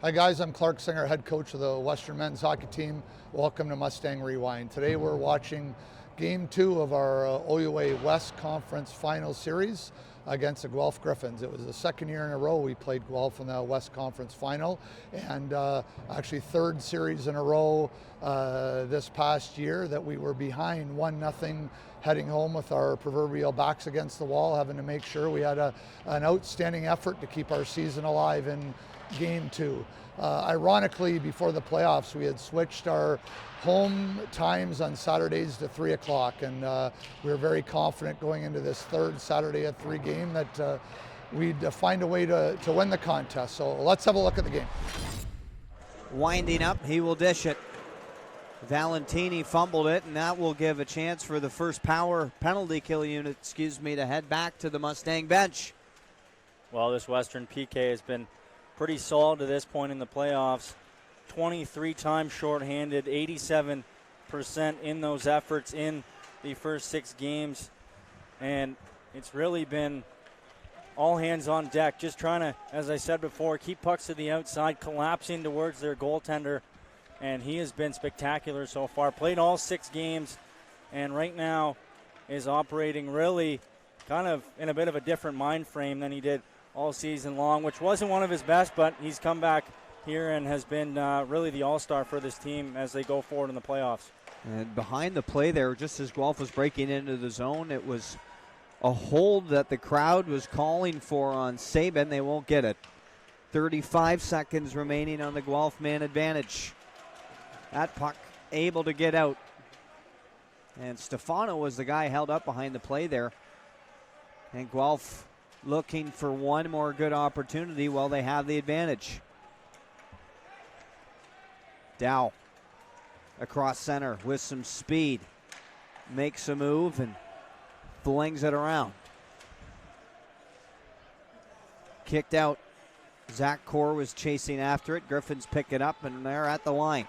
Hi guys, I'm Clarke Singer, head coach of the Western men's hockey team. Welcome to Mustang Rewind. Today we're watching Game 2 of our OUA West Conference Final Series against the Guelph Gryphons. It was the second year in a row we played Guelph in the West Conference Final, and actually third series in a row this past year that we were behind 1-0 heading home with our proverbial backs against the wall, having to make sure we had an outstanding effort to keep our season alive in Game 2. Ironically, before the playoffs, we had switched our home times on Saturdays to 3 o'clock, and we were very confident going into this third Saturday at 3 game that we'd find a way to win the contest. So let's have a look at the game. Winding up, he will dish it. Valentini fumbled it, and that will give a chance for the first power penalty kill unit, to head back to the Mustang bench. Well, this Western PK has been pretty solid to this point in the playoffs. 23 times shorthanded, 87% in those efforts in the first 6 games. And it's really been all hands on deck, just trying to, as I said before, keep pucks to the outside, collapsing towards their goaltender. And he has been spectacular so far. Played all 6 games, and right now is operating really kind of in a bit of a different mind frame than he did all season long, which wasn't one of his best, but he's come back here and has been really the all-star for this team as they go forward in the playoffs. And behind the play there, just as Guelph was breaking into the zone, it was a hold that the crowd was calling for on Sabin. They won't get it. 35 seconds remaining on the Guelph man advantage. That puck able to get out. And Stefano was the guy held up behind the play there. And Guelph looking for one more good opportunity while they have the advantage. Dow across center with some speed. Makes a move and flings it around. Kicked out. Zach Core was chasing after it. Gryphons pick it up, and they're at the line.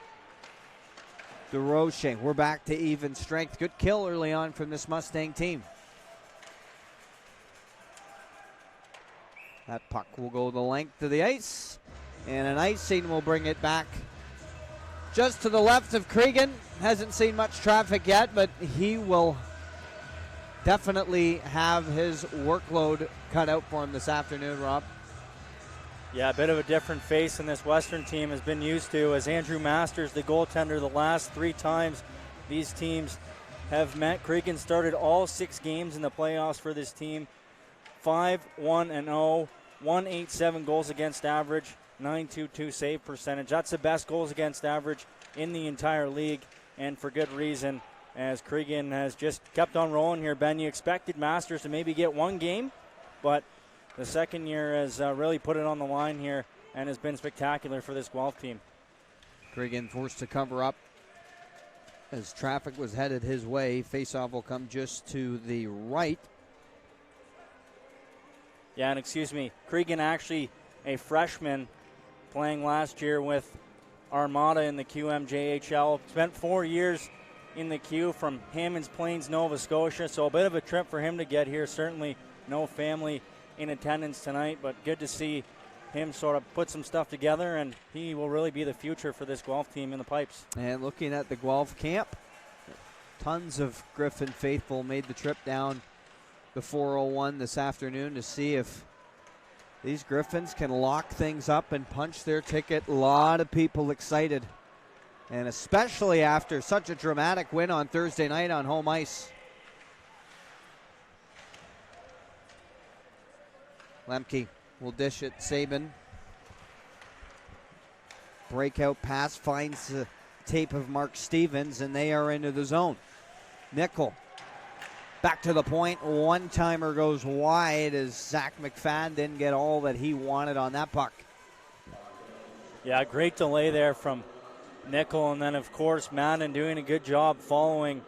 DeRoche, we're back to even strength. Good kill early on from this Mustang team. That puck will go the length of the ice, and an icing will bring it back just to the left of Cregan. Hasn't seen much traffic yet, but he will definitely have his workload cut out for him this afternoon, Rob. Yeah, a bit of a different face than this Western team has been used to, as Andrew Masters, the goaltender, the last 3 times these teams have met. Cregan started all 6 games in the playoffs for this team. 5-1-0, 187 goals against average, 922 save percentage. That's the best goals against average in the entire league, and for good reason, as Cregan has just kept on rolling here. Ben, you expected Masters to maybe get 1 game, but the second year has really put it on the line here and has been spectacular for this Guelph team. Cregan forced to cover up as traffic was headed his way. Faceoff will come just to the right. Yeah, and excuse me, Cregan actually a freshman playing last year with Armada in the QMJHL. Spent 4 years in the Q from Hammonds Plains, Nova Scotia, so a bit of a trip for him to get here. Certainly no family in attendance tonight, but good to see him sort of put some stuff together, and he will really be the future for this Guelph team in the pipes. And looking at the Guelph camp, tons of Gryphon faithful made the trip down the 401 this afternoon to see if these Gryphons can lock things up and punch their ticket. A lot of people excited, and especially after such a dramatic win on Thursday night on home ice. Lemke will dish it. Sabin. Breakout pass finds the tape of Mark Stevens, and they are into the zone. Nickel back to the point. One-timer goes wide as Zach McFadden didn't get all that he wanted on that puck. Yeah, great delay there from Nickel, and then, of course, Madden doing a good job following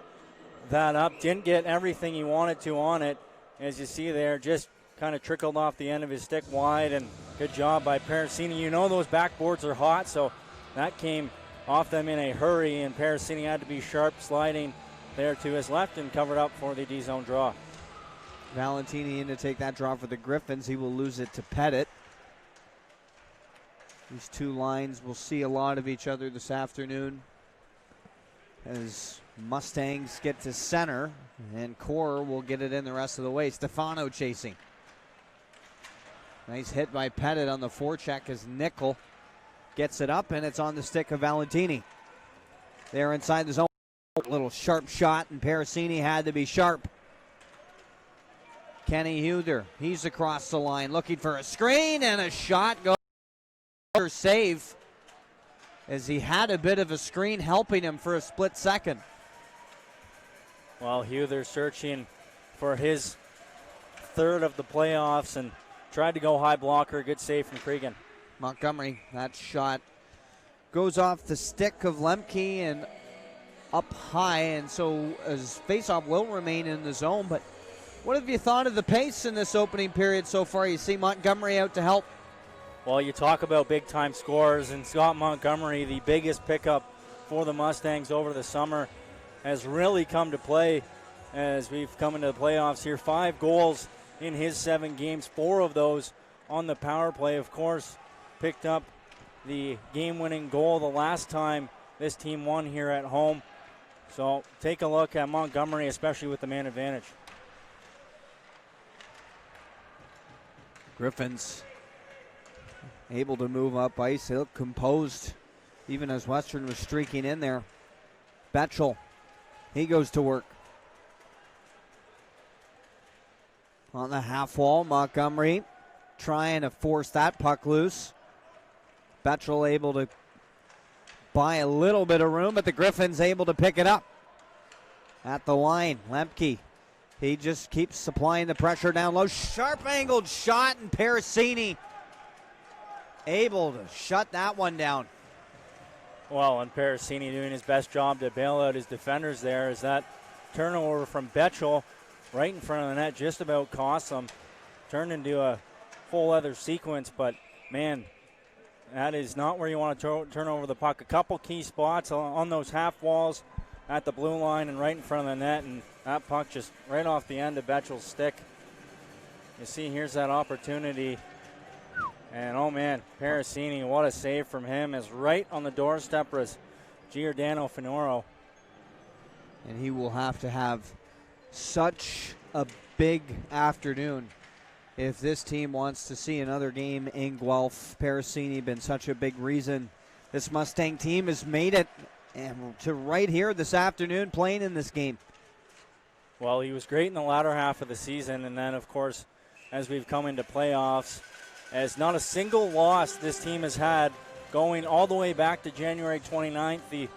that up. Didn't get everything he wanted to on it. As you see there, just kind of trickled off the end of his stick wide, and good job by Parasini. You know those backboards are hot, so that came off them in a hurry, and Parasini had to be sharp, sliding there to his left and covered up for the D-zone draw. Valentini in to take that draw for the Gryphons. He will lose it to Pettit. These two lines will see a lot of each other this afternoon as Mustangs get to center, and Core will get it in the rest of the way. Stefano chasing. Nice hit by Pettit on the forecheck as Nickel gets it up, and it's on the stick of Valentini. They're inside the zone. A little sharp shot, and Parasini had to be sharp. Kenny Huther, he's across the line looking for a screen, and a shot goes. Save as he had a bit of a screen helping him for a split second. Well, Huther searching for his third of the playoffs and tried to go high blocker. Good save from Cregan. Montgomery, that shot goes off the stick of Lemke and up high, and so as faceoff will remain in the zone. But what have you thought of the pace in this opening period so far? You see Montgomery out to help. Well, you talk about big-time scorers, and Scott Montgomery, the biggest pickup for the Mustangs over the summer, has really come to play as we've come into the playoffs here. 5 goals in his 7 games, 4 of those on the power play. Of course, picked up the game-winning goal the last time this team won here at home. So take a look at Montgomery, especially with the man advantage. Gryphons able to move up ice. They look composed even as Western was streaking in there. Betchel, he goes to work. On the half wall, Montgomery trying to force that puck loose. Betchel able to buy a little bit of room, but the Gryphons able to pick it up. At the line, Lemke, he just keeps supplying the pressure down low. Sharp angled shot, and Parasini able to shut that one down. Well, and Parasini doing his best job to bail out his defenders there as that turnover from Betchel right in front of the net just about cost them. Turned into a full other sequence, but man, that is not where you want to turn over the puck. A couple key spots on those half walls at the blue line and right in front of the net, and that puck just right off the end of Betchel's stick. You see, here's that opportunity. And, oh, man, Parasini, what a save from him, is right on the doorstep as Giordano Finoro. And he will have to have such a big afternoon if this team wants to see another game in Guelph. Parasini been such a big reason this Mustang team has made it and to right here this afternoon playing in this game. Well, he was great in the latter half of the season, and then, of course, as we've come into playoffs, as not a single loss this team has had going all the way back to January 29th, the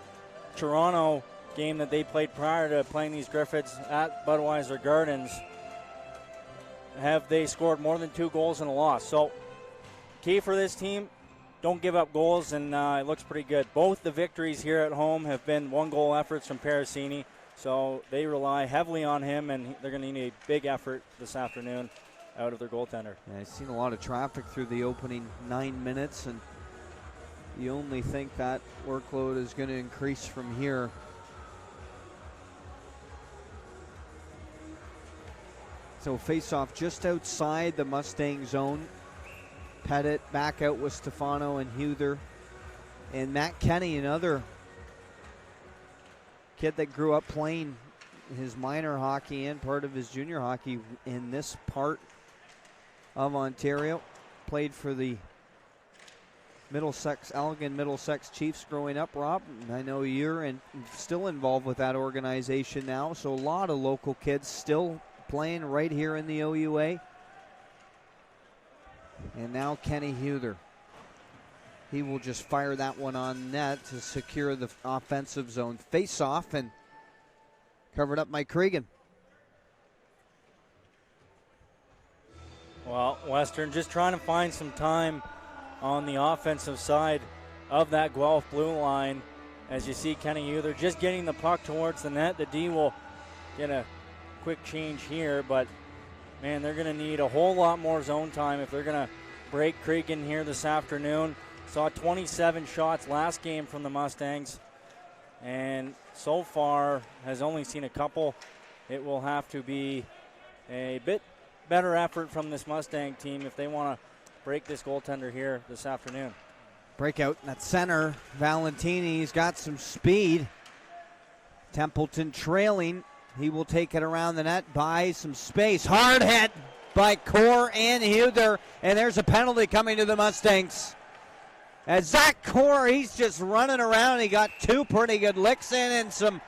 Toronto game that they played prior to playing these Gryphons at Budweiser Gardens. Have they scored more than 2 goals in a loss? So, key for this team, don't give up goals, and it looks pretty good. Both the victories here at home have been 1-goal efforts from Parasini, so they rely heavily on him, and they're going to need a big effort this afternoon out of their goaltender. Yeah, I've seen a lot of traffic through the opening 9 minutes, and you only think that workload is going to increase from here. So face-off just outside the Mustang zone. Pettit back out with Stefano and Huther. And Matt Kenny, another kid that grew up playing his minor hockey and part of his junior hockey in this part of Ontario. Played for the Elgin Middlesex Chiefs growing up, Rob. And I know you're still involved with that organization now. So a lot of local kids still playing right here in the OUA. And now Kenny Huther. He will just fire that one on net to secure the offensive zone. Face off and covered up by Cregan. Well, Western just trying to find some time on the offensive side of that Guelph blue line. As you see Kenny Huther just getting the puck towards the net. The D will get a quick change here, but man, they're going to need a whole lot more zone time if they're going to break Cregan here this afternoon. Saw 27 shots last game from the Mustangs, and so far has only seen a couple. It will have to be a bit better effort from this Mustang team if they want to break this goaltender here this afternoon. Breakout in that center. Valentini's got some speed. Templeton trailing. He will take it around the net, buy some space. Hard hit by Core and Huther. And there's a penalty coming to the Mustangs. As Zach Core, he's just running around. He got two pretty good licks in and some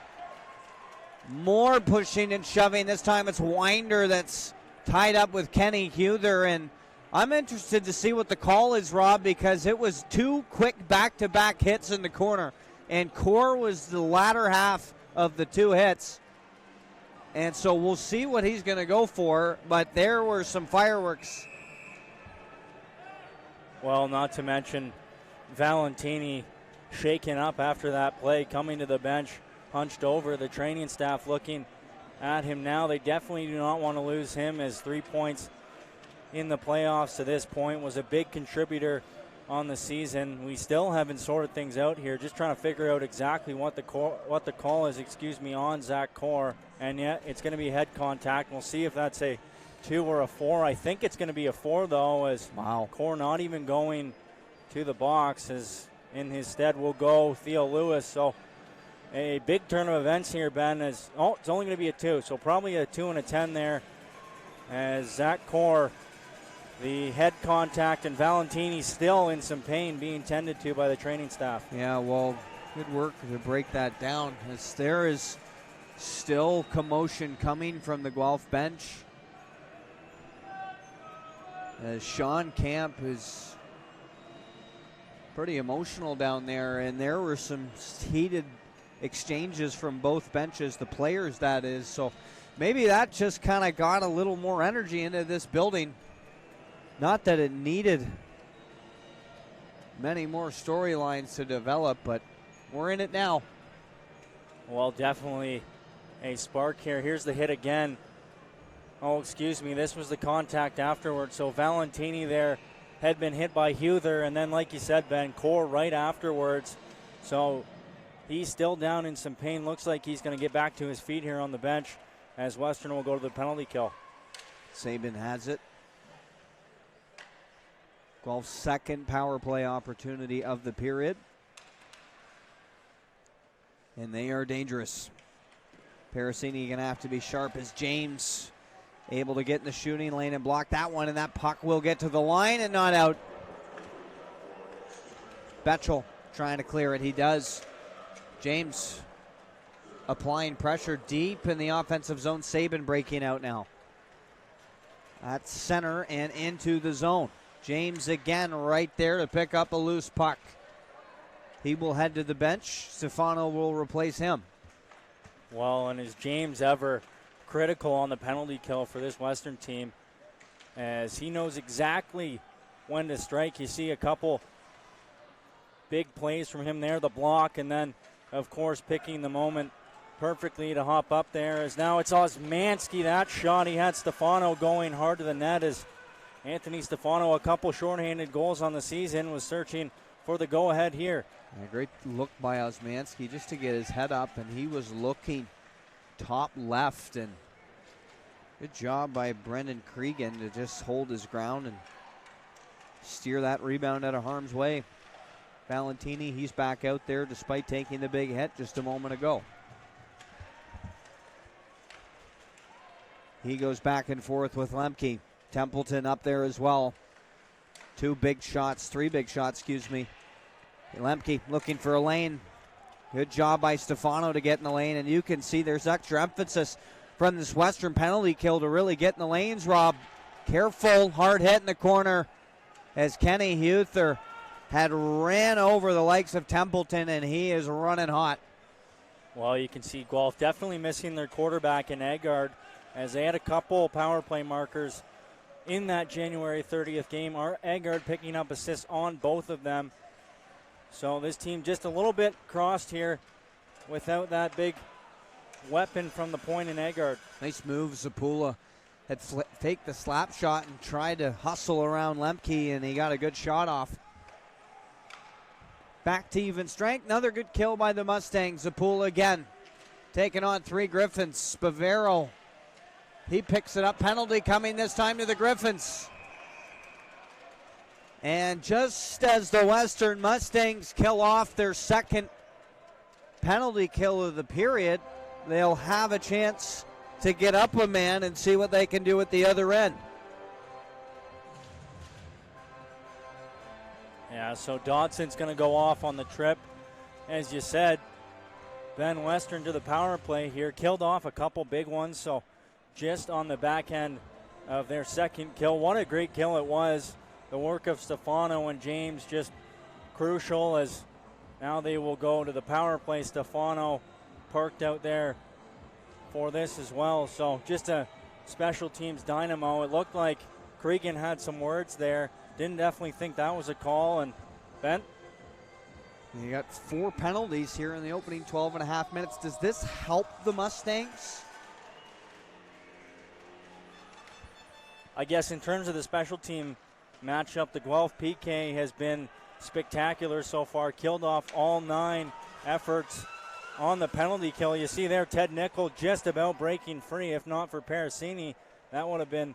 more pushing and shoving. This time it's Winder that's tied up with Kenny Huther. And I'm interested to see what the call is, Rob, because it was two quick back-to-back hits in the corner. And Core was the latter half of the two hits. And so we'll see what he's going to go for. But there were some fireworks. Well, not to mention Valentini shaken up after that play, coming to the bench, hunched over. The training staff looking at him now. They definitely do not want to lose him, as 3 points in the playoffs to this point was a big contributor on the season. We still haven't sorted things out here, just trying to figure out exactly what the call is, on Zach Core. And yet it's going to be head contact. We'll see if that's a 2 or a 4. I think it's going to be a 4, though, as Core not even going to the box, as in his stead will go Theo Lewis. So a big turn of events here, Ben, as it's only going to be a 2, so probably a 2 and a 10 there, as Zach Core, the head contact, and Valentini still in some pain, being tended to by the training staff. Yeah, well, good work to break that down, as there is still commotion coming from the Guelph bench, as Sean Camp is pretty emotional down there, and there were some heated exchanges from both benches, the players that is, so maybe that just kind of got a little more energy into this building. Not that it needed many more storylines to develop, but we're in it now. Well, definitely a spark here. Here's the hit again. Oh, excuse me, this was the contact afterwards. So Valentini there had been hit by Huther, and then, like you said, Ben, Core right afterwards. So he's still down in some pain. Looks like he's going to get back to his feet here on the bench, as Western will go to the penalty kill. Sabin has it. Guelph's second power play opportunity of the period. And they are dangerous. Parasini going to have to be sharp, as James able to get in the shooting lane and block that one, and that puck will get to the line and not out. Betchel trying to clear it. He does. James applying pressure deep in the offensive zone. Sabin breaking out now. At center and into the zone. James again right there to pick up a loose puck. He will head to the bench. Stefano will replace him. Well, and is James ever critical on the penalty kill for this Western team, as he knows exactly when to strike. You see a couple big plays from him there, the block, and then, of course, picking the moment perfectly to hop up there. As now it's Osmanski, that shot. He had Stefano going hard to the net, as Anthony Stefano, a couple shorthanded goals on the season, was searching for the go-ahead here. A great look by Osmanski just to get his head up, and he was looking top left, and good job by Brendan Cregan to just hold his ground and steer that rebound out of harm's way. Valentini, he's back out there despite taking the big hit just a moment ago. He goes back and forth with Lemke. Templeton up there as well. Three big shots, excuse me. Lemke looking for a lane. Good job by Stefano to get in the lane, and you can see there's extra emphasis from this Western penalty kill to really get in the lanes, Rob. Careful, hard hit in the corner, as Kenny Huther had ran over the likes of Templeton, and he is running hot. Well, you can see Guelph definitely missing their quarterback in Eggard, as they had a couple power play markers in that January 30th game. Eggard picking up assists on both of them. So this team just a little bit crossed here without that big weapon from the point in Eggard. Nice move. Zapula had faked the slap shot and tried to hustle around Lemke, and he got a good shot off. Back to even strength. Another good kill by the Mustangs. Zapula again taking on 3 Gryphons. Spavero, he picks it up. Penalty coming this time to the Gryphons. And just as the Western Mustangs kill off their second penalty kill of the period, they'll have a chance to get up a man and see what they can do at the other end. Yeah, so Dodson's going to go off on the trip. As you said, Ben Western to the power play here. Killed off a couple big ones, so just on the back end of their second kill. What a great kill it was. The work of Stefano and James just crucial, as now they will go to the power play. Stefano parked out there for this as well. So just a special teams dynamo. It looked like Cregan had some words there. Didn't definitely think that was a call. And Ben? You got 4 penalties here in the opening 12 and a half minutes. Does this help the Mustangs? I guess in terms of the special team matchup, the Guelph PK has been spectacular so far. Killed off all 9 efforts on the penalty kill. You see there Ted Nickel just about breaking free. If not for Parasini, that would have been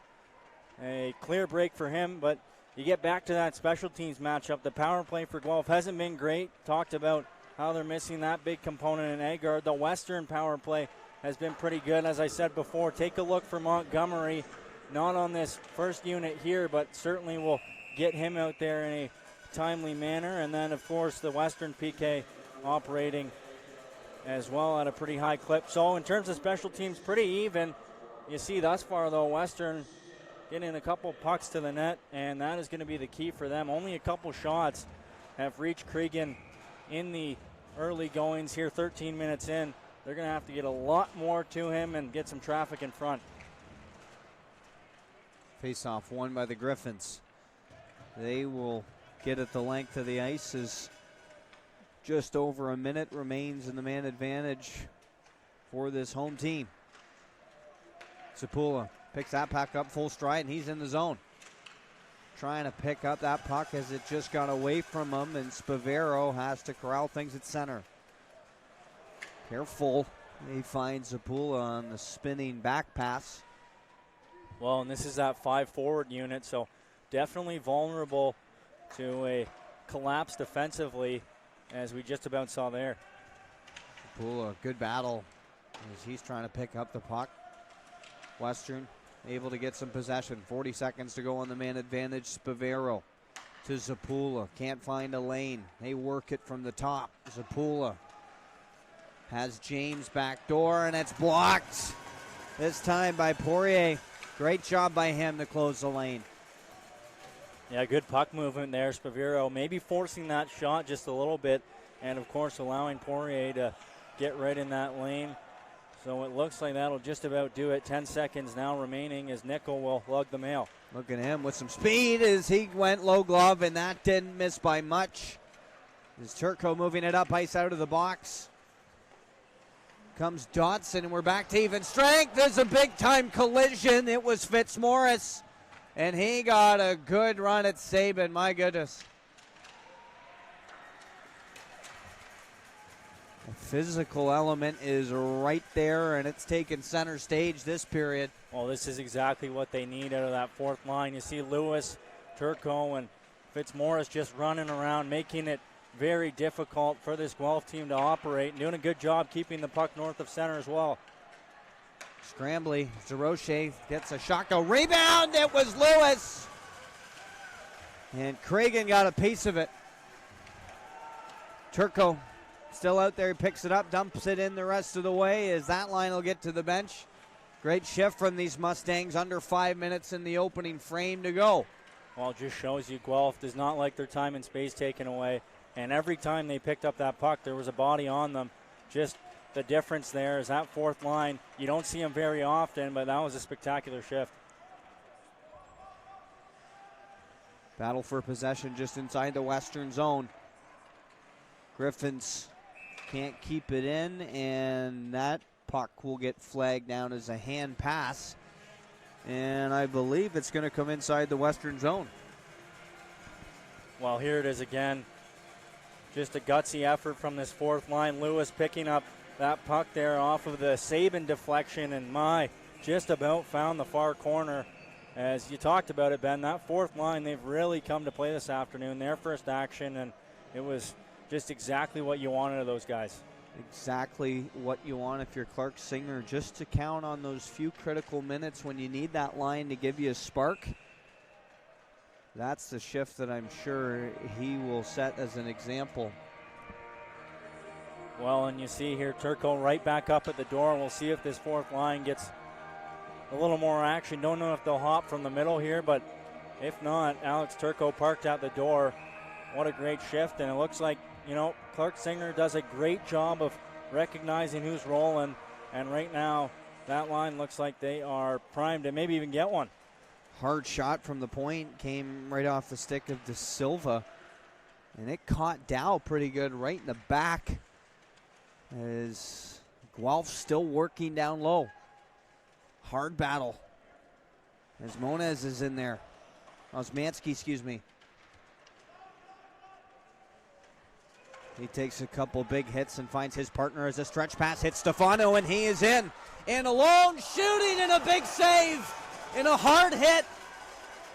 a clear break for him. But you get back to that special teams matchup. The power play for Guelph hasn't been great. Talked about how they're missing that big component in Agard. The Western power play has been pretty good. As I said before, take a look for Montgomery. Not on this first unit here, but certainly will get him out there in a timely manner. And then, of course, the Western PK operating as well at a pretty high clip. So in terms of special teams, pretty even. You see thus far, though, Western getting a couple pucks to the net, and that is going to be the key for them. Only a couple shots have reached Cregan in the early goings here, 13 minutes in. They're going to have to get a lot more to him and get some traffic in front. Face-off won by the Gryphons. They will get at the length of the ice as just over a minute remains in the man advantage for this home team. Zapula picks that puck up full stride, and he's in the zone. Trying to pick up that puck as it just got away from him, and Spavero has to corral things at center. Careful. He finds Zapula on the spinning back pass. Well, and this is that 5-forward unit, so definitely vulnerable to a collapse defensively, as we just about saw there. Zapula, good battle as he's trying to pick up the puck. Western able to get some possession. 40 seconds to go on the man advantage. Spavero to Zapula. Can't find a lane. They work it from the top. Zapula has James back door, and it's blocked. This time by Poirier. Great job by him to close the lane. Yeah, good puck movement there. Spavero maybe forcing that shot just a little bit, and of course allowing Poirier to get right in that lane. So it looks like that'll just about do it. 10 seconds now remaining as Nickel will lug the mail. Look at him with some speed as he went low glove, and that didn't miss by much. Is Turco moving it up ice out of the box. Comes Dotson, and we're back to even strength. There's a big-time collision. It was Fitzmaurice, and he got a good run at Sabin. My goodness. The physical element is right there, and it's taken center stage this period. Well, this is exactly what they need out of that fourth line. You see Lewis, Turco, and Fitzmaurice just running around, making it very difficult for this Guelph team to operate. Doing a good job keeping the puck north of center as well. Scrambly, Zeroche gets a shot go. Rebound, it was Lewis. And Cregan got a piece of it. Turco still out there, he picks it up, dumps it in the rest of the way as that line will get to the bench. Great shift from these Mustangs, under 5 minutes in the opening frame to go. Well, it just shows you Guelph does not like their time and space taken away. And every time they picked up that puck, there was a body on them. Just the difference there is that fourth line. You don't see them very often, but that was a spectacular shift. Battle for possession just inside the Western zone. Gryphons can't keep it in, and that puck will get flagged down as a hand pass. And I believe it's going to come inside the Western zone. Well, here it is again. Just a gutsy effort from this fourth line. Lewis picking up that puck there off of the Sabin deflection, and just about found the far corner as you talked about it, Ben, that fourth line, they've really come to play this afternoon. Their first action, and it was just exactly what you wanted of those guys. Exactly what you want if you're Clarke Singer, just to count on those few critical minutes when you need that line to give you a spark. That's the shift that I'm sure he will set as an example. Well, and you see here Turco right back up at the door. We'll see if this fourth line gets a little more action. Don't know if they'll hop from the middle here, but if not, Alex Turco parked out the door. What a great shift, and it looks like, you know, Clarke Singer does a great job of recognizing who's rolling, and right now that line looks like they are primed to maybe even get one. Hard shot from the point, came right off the stick of De Silva, and it caught Dow pretty good right in the back as Guelph still working down low. Hard battle as Monez is in there. Osmanski, excuse me. He takes a couple big hits and finds his partner as a stretch pass hits Stefano, and he is in. And alone, shooting, and a big save. In a hard hit,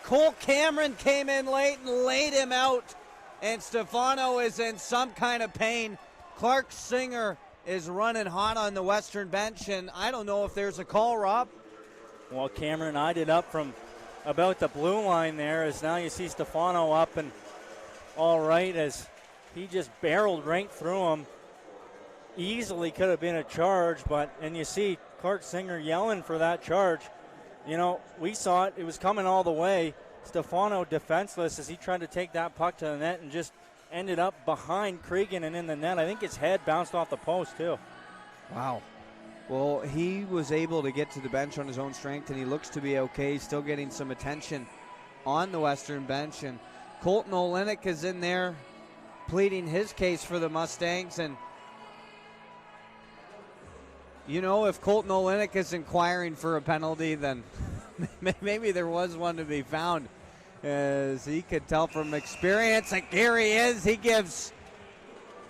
Cole Cameron came in late and laid him out. And Stefano is in some kind of pain. Clarke Singer is running hot on the Western bench, and I don't know if there's a call, Rob. Well, Cameron eyed it up from about the blue line there, as now you see Stefano up and all right, as he just barreled right through him. Easily could have been a charge, and you see Clarke Singer yelling for that charge. You know, we saw it. It was coming all the way. Stefano defenseless as he tried to take that puck to the net and just ended up behind Cregan and in the net. I think his head bounced off the post, too. Wow. Well, he was able to get to the bench on his own strength, and he looks to be okay. Still getting some attention on the Western bench. And Colton Olenek is in there pleading his case for the Mustangs. And, you know, if Colton Olenek is inquiring for a penalty, then maybe there was one to be found, as he could tell from experience that Gary is. He gives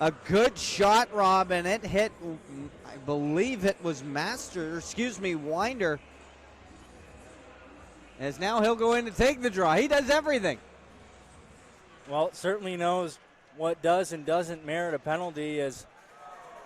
a good shot, Rob, and it hit, I believe it was Winder. As now he'll go in to take the draw. He does everything. Well, certainly knows what does and doesn't merit a penalty. Has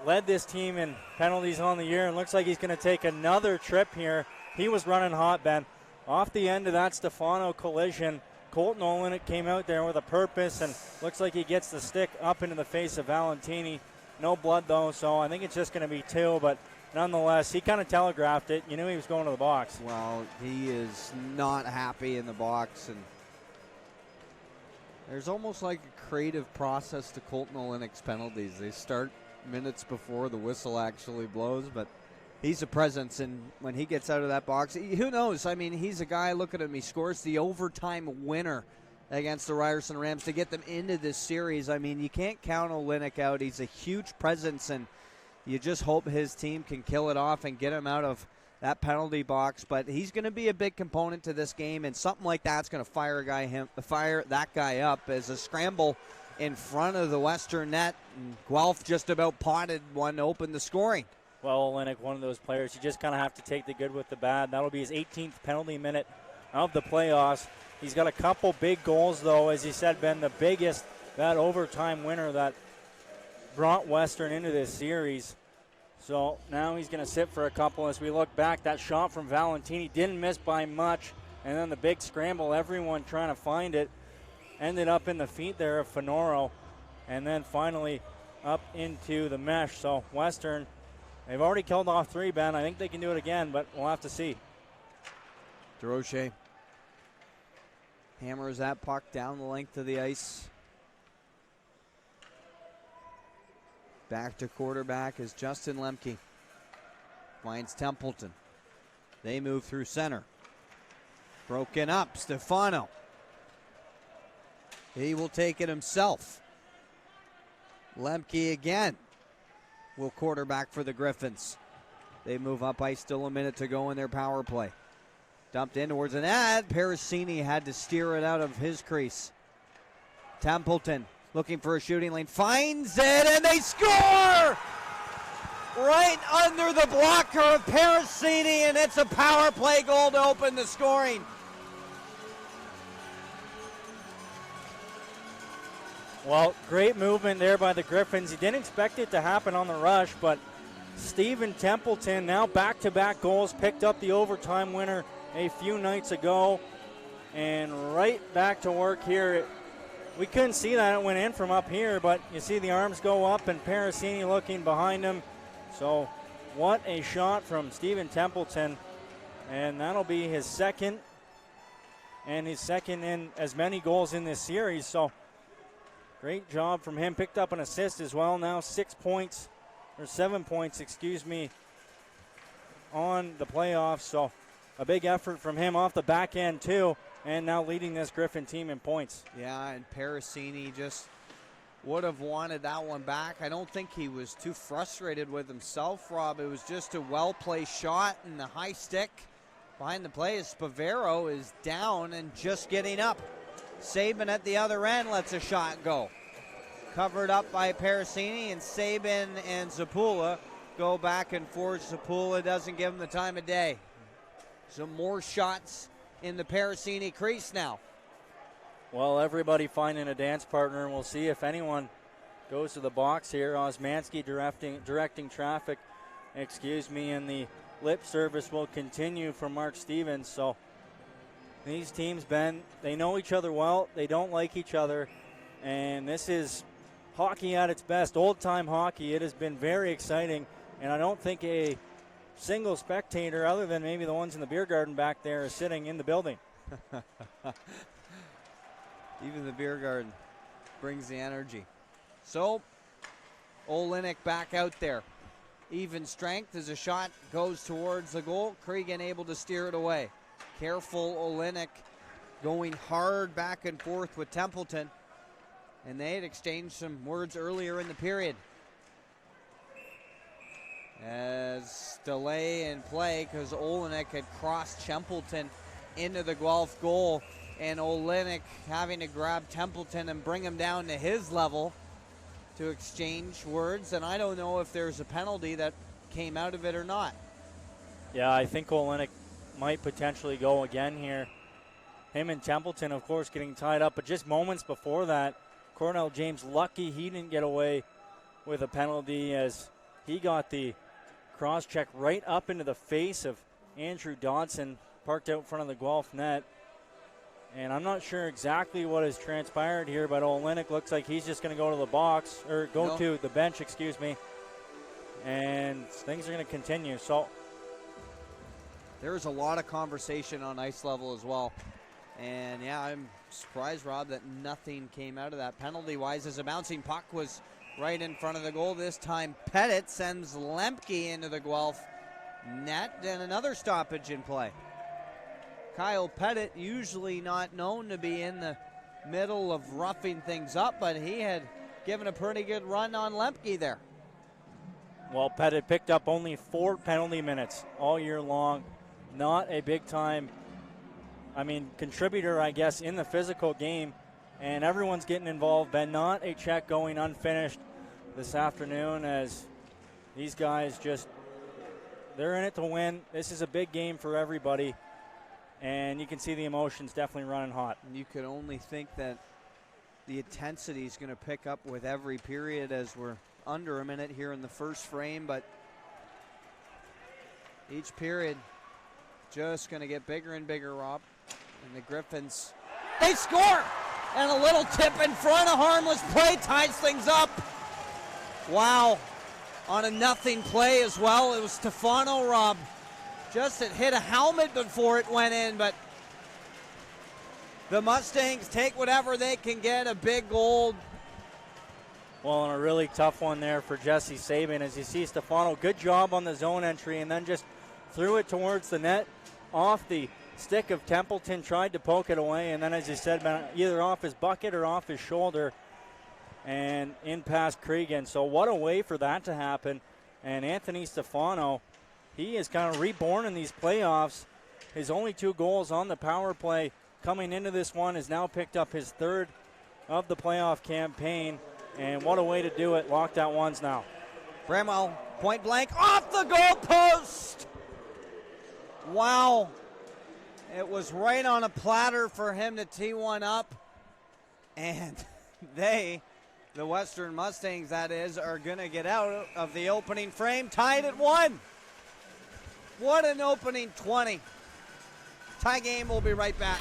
led this team in penalties on the year and looks like he's going to take another trip here. He was running hot, Ben. Off the end of that Stefano collision, Colton Olenek came out there with a purpose, and looks like he gets the stick up into the face of Valentini. No blood, though, so I think it's just going to be two, but nonetheless, he kind of telegraphed it. You knew he was going to the box. Well, he is not happy in the box, and there's almost like a creative process to Colton Olenek's penalties. They start minutes before the whistle actually blows, but he's a presence, and when he gets out of that box, who knows? I mean, he's a guy, look at him, he scores the overtime winner against the Ryerson Rams to get them into this series. I mean, you can't count Olenek out. He's a huge presence, and you just hope his team can kill it off and get him out of that penalty box. But he's going to be a big component to this game, and something like that's going to fire that guy up as a scramble in front of the Western net. And Guelph just about potted one to open the scoring. Well, Olenek, one of those players, you just kind of have to take the good with the bad. That'll be his 18th penalty minute of the playoffs. He's got a couple big goals, though, as you said, Ben, the biggest, that overtime winner that brought Western into this series. So now he's going to sit for a couple. As we look back, that shot from Valentini didn't miss by much, and then the big scramble, everyone trying to find it, ended up in the feet there of Fenoro, and then finally up into the mesh. So Western, they've already killed off three, Ben. I think they can do it again, but we'll have to see. DeRoche hammers that puck down the length of the ice. Back to quarterback is Justin Lemke. Finds Templeton. They move through center. Broken up, Stefano. He will take it himself. Lemke again will quarterback for the Gryphons. They move up ice, still a minute to go in their power play. Dumped in towards an ad. Parasini had to steer it out of his crease. Templeton looking for a shooting lane. Finds it, and they score! Right under the blocker of Parasini, and it's a power play goal to open the scoring. Well, great movement there by the Gryphons. He didn't expect it to happen on the rush, but Stephen Templeton, now back-to-back goals, picked up the overtime winner a few nights ago. And right back to work here. We couldn't see that it went in from up here, but you see the arms go up and Parasini looking behind him. So what a shot from Stephen Templeton. And that'll be his second, and his second in as many goals in this series. So great job from him. Picked up an assist as well. Now 7 points, on the playoffs. So a big effort from him off the back end too, and now leading this Gryphon team in points. Yeah, and Parasini just would have wanted that one back. I don't think he was too frustrated with himself, Rob. It was just a well-placed shot and the high stick behind the play. Spavero is down and just getting up. Sabin at the other end lets a shot go. Covered up by Parasini, and Sabin and Zapula go back and forth. Zapula doesn't give him the time of day. Some more shots in the Parasini crease now. Well, everybody finding a dance partner, and we'll see if anyone goes to the box here. Osmanski directing traffic, and the lip service will continue from Mark Stevens. So these teams, Ben, they know each other well. They don't like each other, and this is hockey at its best, old-time hockey. It has been very exciting, and I don't think a single spectator, other than maybe the ones in the beer garden back there, is sitting in the building. Even the beer garden brings the energy. So Olenek back out there. Even strength as a shot goes towards the goal. Cregan able to steer it away. Careful Olenek going hard back and forth with Templeton. And they had exchanged some words earlier in the period. As delay in play because Olenek had crossed Templeton into the Guelph goal. And Olenek having to grab Templeton and bring him down to his level to exchange words, and I don't know if there's a penalty that came out of it or not. Yeah, I think Olenek might potentially go again here. Him and Templeton, of course, getting tied up, but just moments before that, Cornell James lucky he didn't get away with a penalty as he got the cross-check right up into the face of Andrew Dodson, parked out in front of the Guelph net. And I'm not sure exactly what has transpired here, but Olenek looks like he's just going to go to the box, or go to the bench, and things are going to continue. So there's a lot of conversation on ice level as well. And yeah, I'm surprised, Rob, that nothing came out of that penalty-wise, as a bouncing puck was right in front of the goal. This time Pettit sends Lemke into the Guelph net, and another stoppage in play. Kyle Pettit, usually not known to be in the middle of roughing things up, but he had given a pretty good run on Lemke there. Well, Pettit picked up only 4 penalty minutes all year long. Not a big-time, contributor, I guess, in the physical game. And everyone's getting involved. Ben, not a check going unfinished this afternoon, as these guys they're in it to win. This is a big game for everybody. And you can see the emotions definitely running hot. You could only think that the intensity is going to pick up with every period, as we're under a minute here in the first frame. But each period just going to get bigger and bigger, Rob. And the Gryphons, they score! And a little tip in front, a harmless play ties things up. Wow. On a nothing play as well. It was Stefano, Rob. Just it hit a helmet before it went in, but the Mustangs take whatever they can get, a big goal. Well, and a really tough one there for Jesse Sabin. As you see, Stefano, good job on the zone entry, and then just threw it towards the net, off the stick of Templeton, tried to poke it away, and then, as you said, either off his bucket or off his shoulder, and in past Cregan. So what a way for that to happen. And Anthony Stefano, he is kind of reborn in these playoffs. His only 2 goals on the power play coming into this one has now picked up his 3rd of the playoff campaign. And what a way to do it. Locked out ones now. Bramwell, point blank, off the goal post. Wow. It was right on a platter for him to tee one up. And they The Western Mustangs, that is, are going to get out of the opening frame, tied at 1. What an opening 20. Tie game, we'll be right back.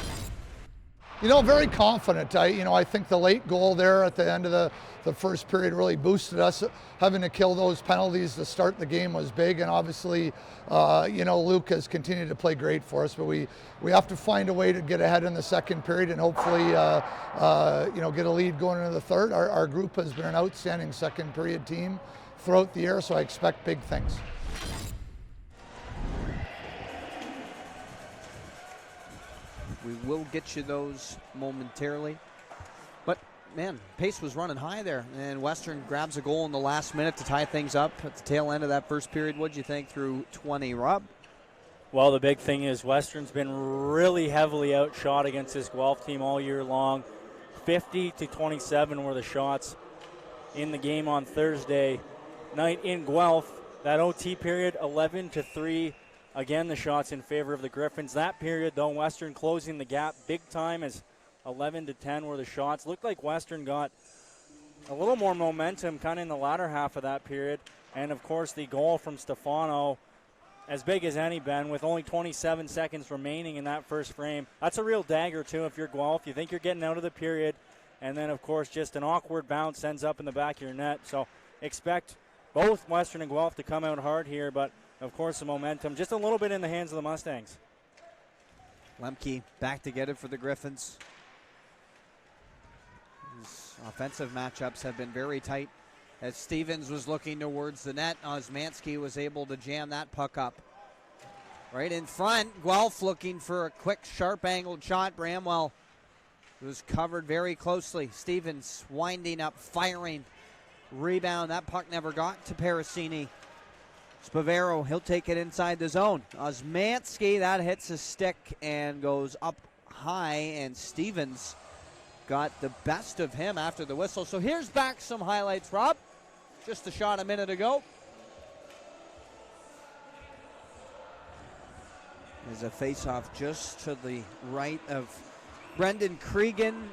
You know, very confident. I think the late goal there at the end of the first period really boosted us. Having to kill those penalties to start the game was big, and obviously, Luke has continued to play great for us. But we have to find a way to get ahead in the second period and hopefully, get a lead going into the third. Our group has been an outstanding second period team throughout the year, so I expect big things. We will get you those momentarily. But, man, pace was running high there. And Western grabs a goal in the last minute to tie things up at the tail end of that first period. What did you think through 20, Rob? Well, the big thing is Western's been really heavily outshot against this Guelph team all year long. 50-27 were the shots in the game on Thursday night in Guelph. That OT period, 11-3. Again, the shots in favor of the Gryphons. That period, though, Western closing the gap big time as 11-10 were the shots. Looked like Western got a little more momentum kind of in the latter half of that period. And, of course, the goal from Stefano, as big as any, Ben, with only 27 seconds remaining in that first frame. That's a real dagger, too, if you're Guelph. You think you're getting out of the period. And then, of course, just an awkward bounce ends up in the back of your net. So expect both Western and Guelph to come out hard here, but of course, the momentum just a little bit in the hands of the Mustangs. Lemke back to get it for the Gryphons. These offensive matchups have been very tight. As Stevens was looking towards the net, Osmanski was able to jam that puck up. Right in front, Guelph looking for a quick, sharp-angled shot. Bramwell was covered very closely. Stevens winding up, firing. Rebound, that puck never got to Parasini. Spavero, he'll take it inside the zone. Osmanski, that hits a stick and goes up high, and Stevens got the best of him after the whistle. So here's back some highlights, Rob. Just a shot a minute ago. There's a face-off just to the right of Brendan Cregan.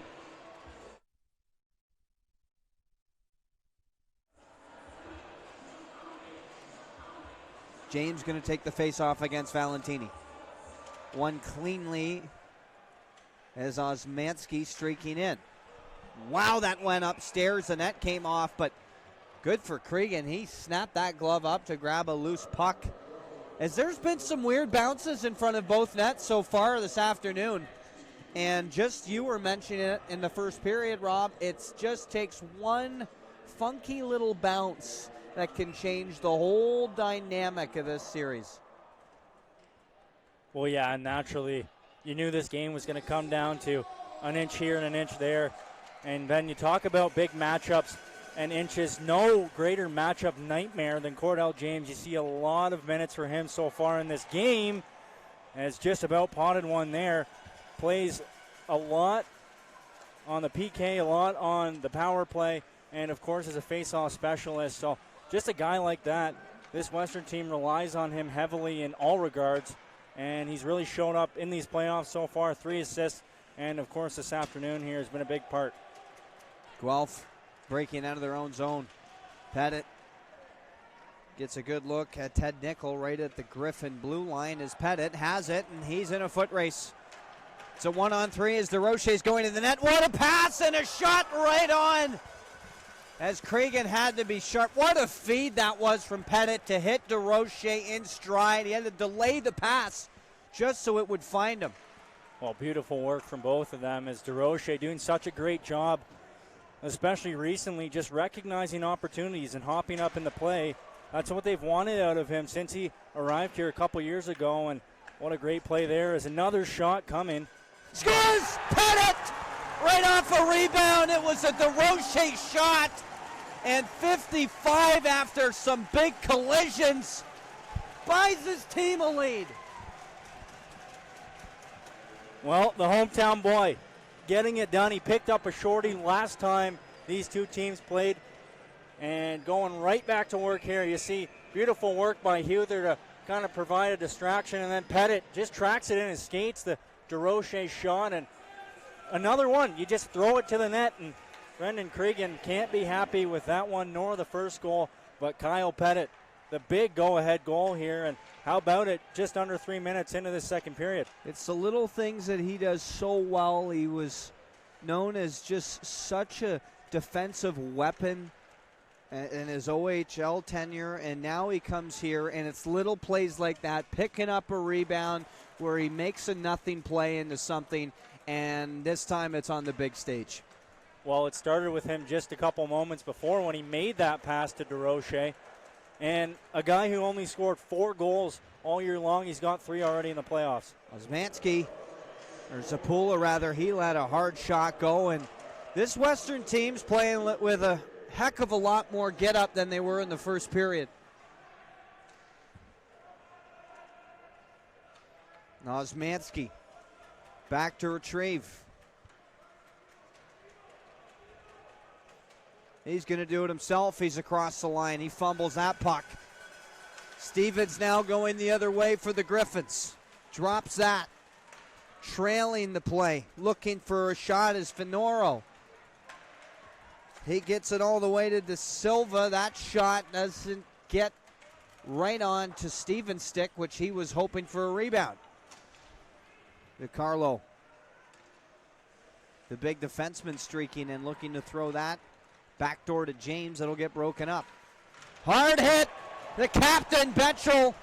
James going to take the face-off against Valentini. One cleanly as Osmanski streaking in. Wow, that went upstairs. The net came off, but good for Cregan. He snapped that glove up to grab a loose puck. As there's been some weird bounces in front of both nets so far this afternoon. And just you were mentioning it in the first period, Rob. It just takes one funky little bounce that can change the whole dynamic of this series. Well, yeah, and naturally, you knew this game was going to come down to an inch here and an inch there. And then you talk about big matchups and inches. No greater matchup nightmare than Cordell James. You see a lot of minutes for him so far in this game. Has just about potted one there. Plays a lot on the PK, a lot on the power play, and, of course, is a face-off specialist. So just a guy like that, this Western team relies on him heavily in all regards, and he's really shown up in these playoffs so far. 3 assists, and, of course, this afternoon here has been a big part. Guelph breaking out of their own zone. Pettit gets a good look at Ted Nickel right at the Gryphon blue line as Pettit has it, and he's in a foot race. It's a 1-on-3 as DeRoche's going to the net. What a pass and a shot right on! As Cregan had to be sharp. What a feed that was from Pettit to hit DeRoche in stride. He had to delay the pass just so it would find him. Well, beautiful work from both of them as DeRoche doing such a great job, especially recently, just recognizing opportunities and hopping up in the play. That's what they've wanted out of him since he arrived here a couple years ago, and what a great play there as another shot coming. Scores! Pettit! Right off a rebound. It was a DeRoche shot. And 55 after some big collisions buys his team a lead. Well, the hometown boy getting it done. He picked up a shorty last time these two teams played and going right back to work here. You see beautiful work by Huther to kind of provide a distraction, and then Pettit just tracks it in his skates, the DeRoche shot, and another one. You just throw it to the net, and Brendan Cregan can't be happy with that one nor the first goal, but Kyle Pettit, the big go-ahead goal here, and how about it just under 3 minutes into the second period? It's the little things that he does so well. He was known as just such a defensive weapon in his OHL tenure, and now he comes here, and it's little plays like that, picking up a rebound where he makes a nothing play into something, and this time it's on the big stage. Well, it started with him just a couple moments before when he made that pass to DeRoche. And a guy who only scored 4 goals all year long, he's got 3 already in the playoffs. Osmanski, or Zapula rather, he let a hard shot go. And this Western team's playing with a heck of a lot more get-up than they were in the first period. Osmanski back to retrieve. He's going to do it himself. He's across the line. He fumbles that puck. Stevens now going the other way for the Gryphons. Drops that. Trailing the play. Looking for a shot is Finoro. He gets it all the way to De Silva. That shot doesn't get right on to Stevens' stick, which he was hoping for a rebound. DiCarlo. The big defenseman streaking and looking to throw that. Backdoor to James, it'll get broken up. Hard hit, the captain, Betchel.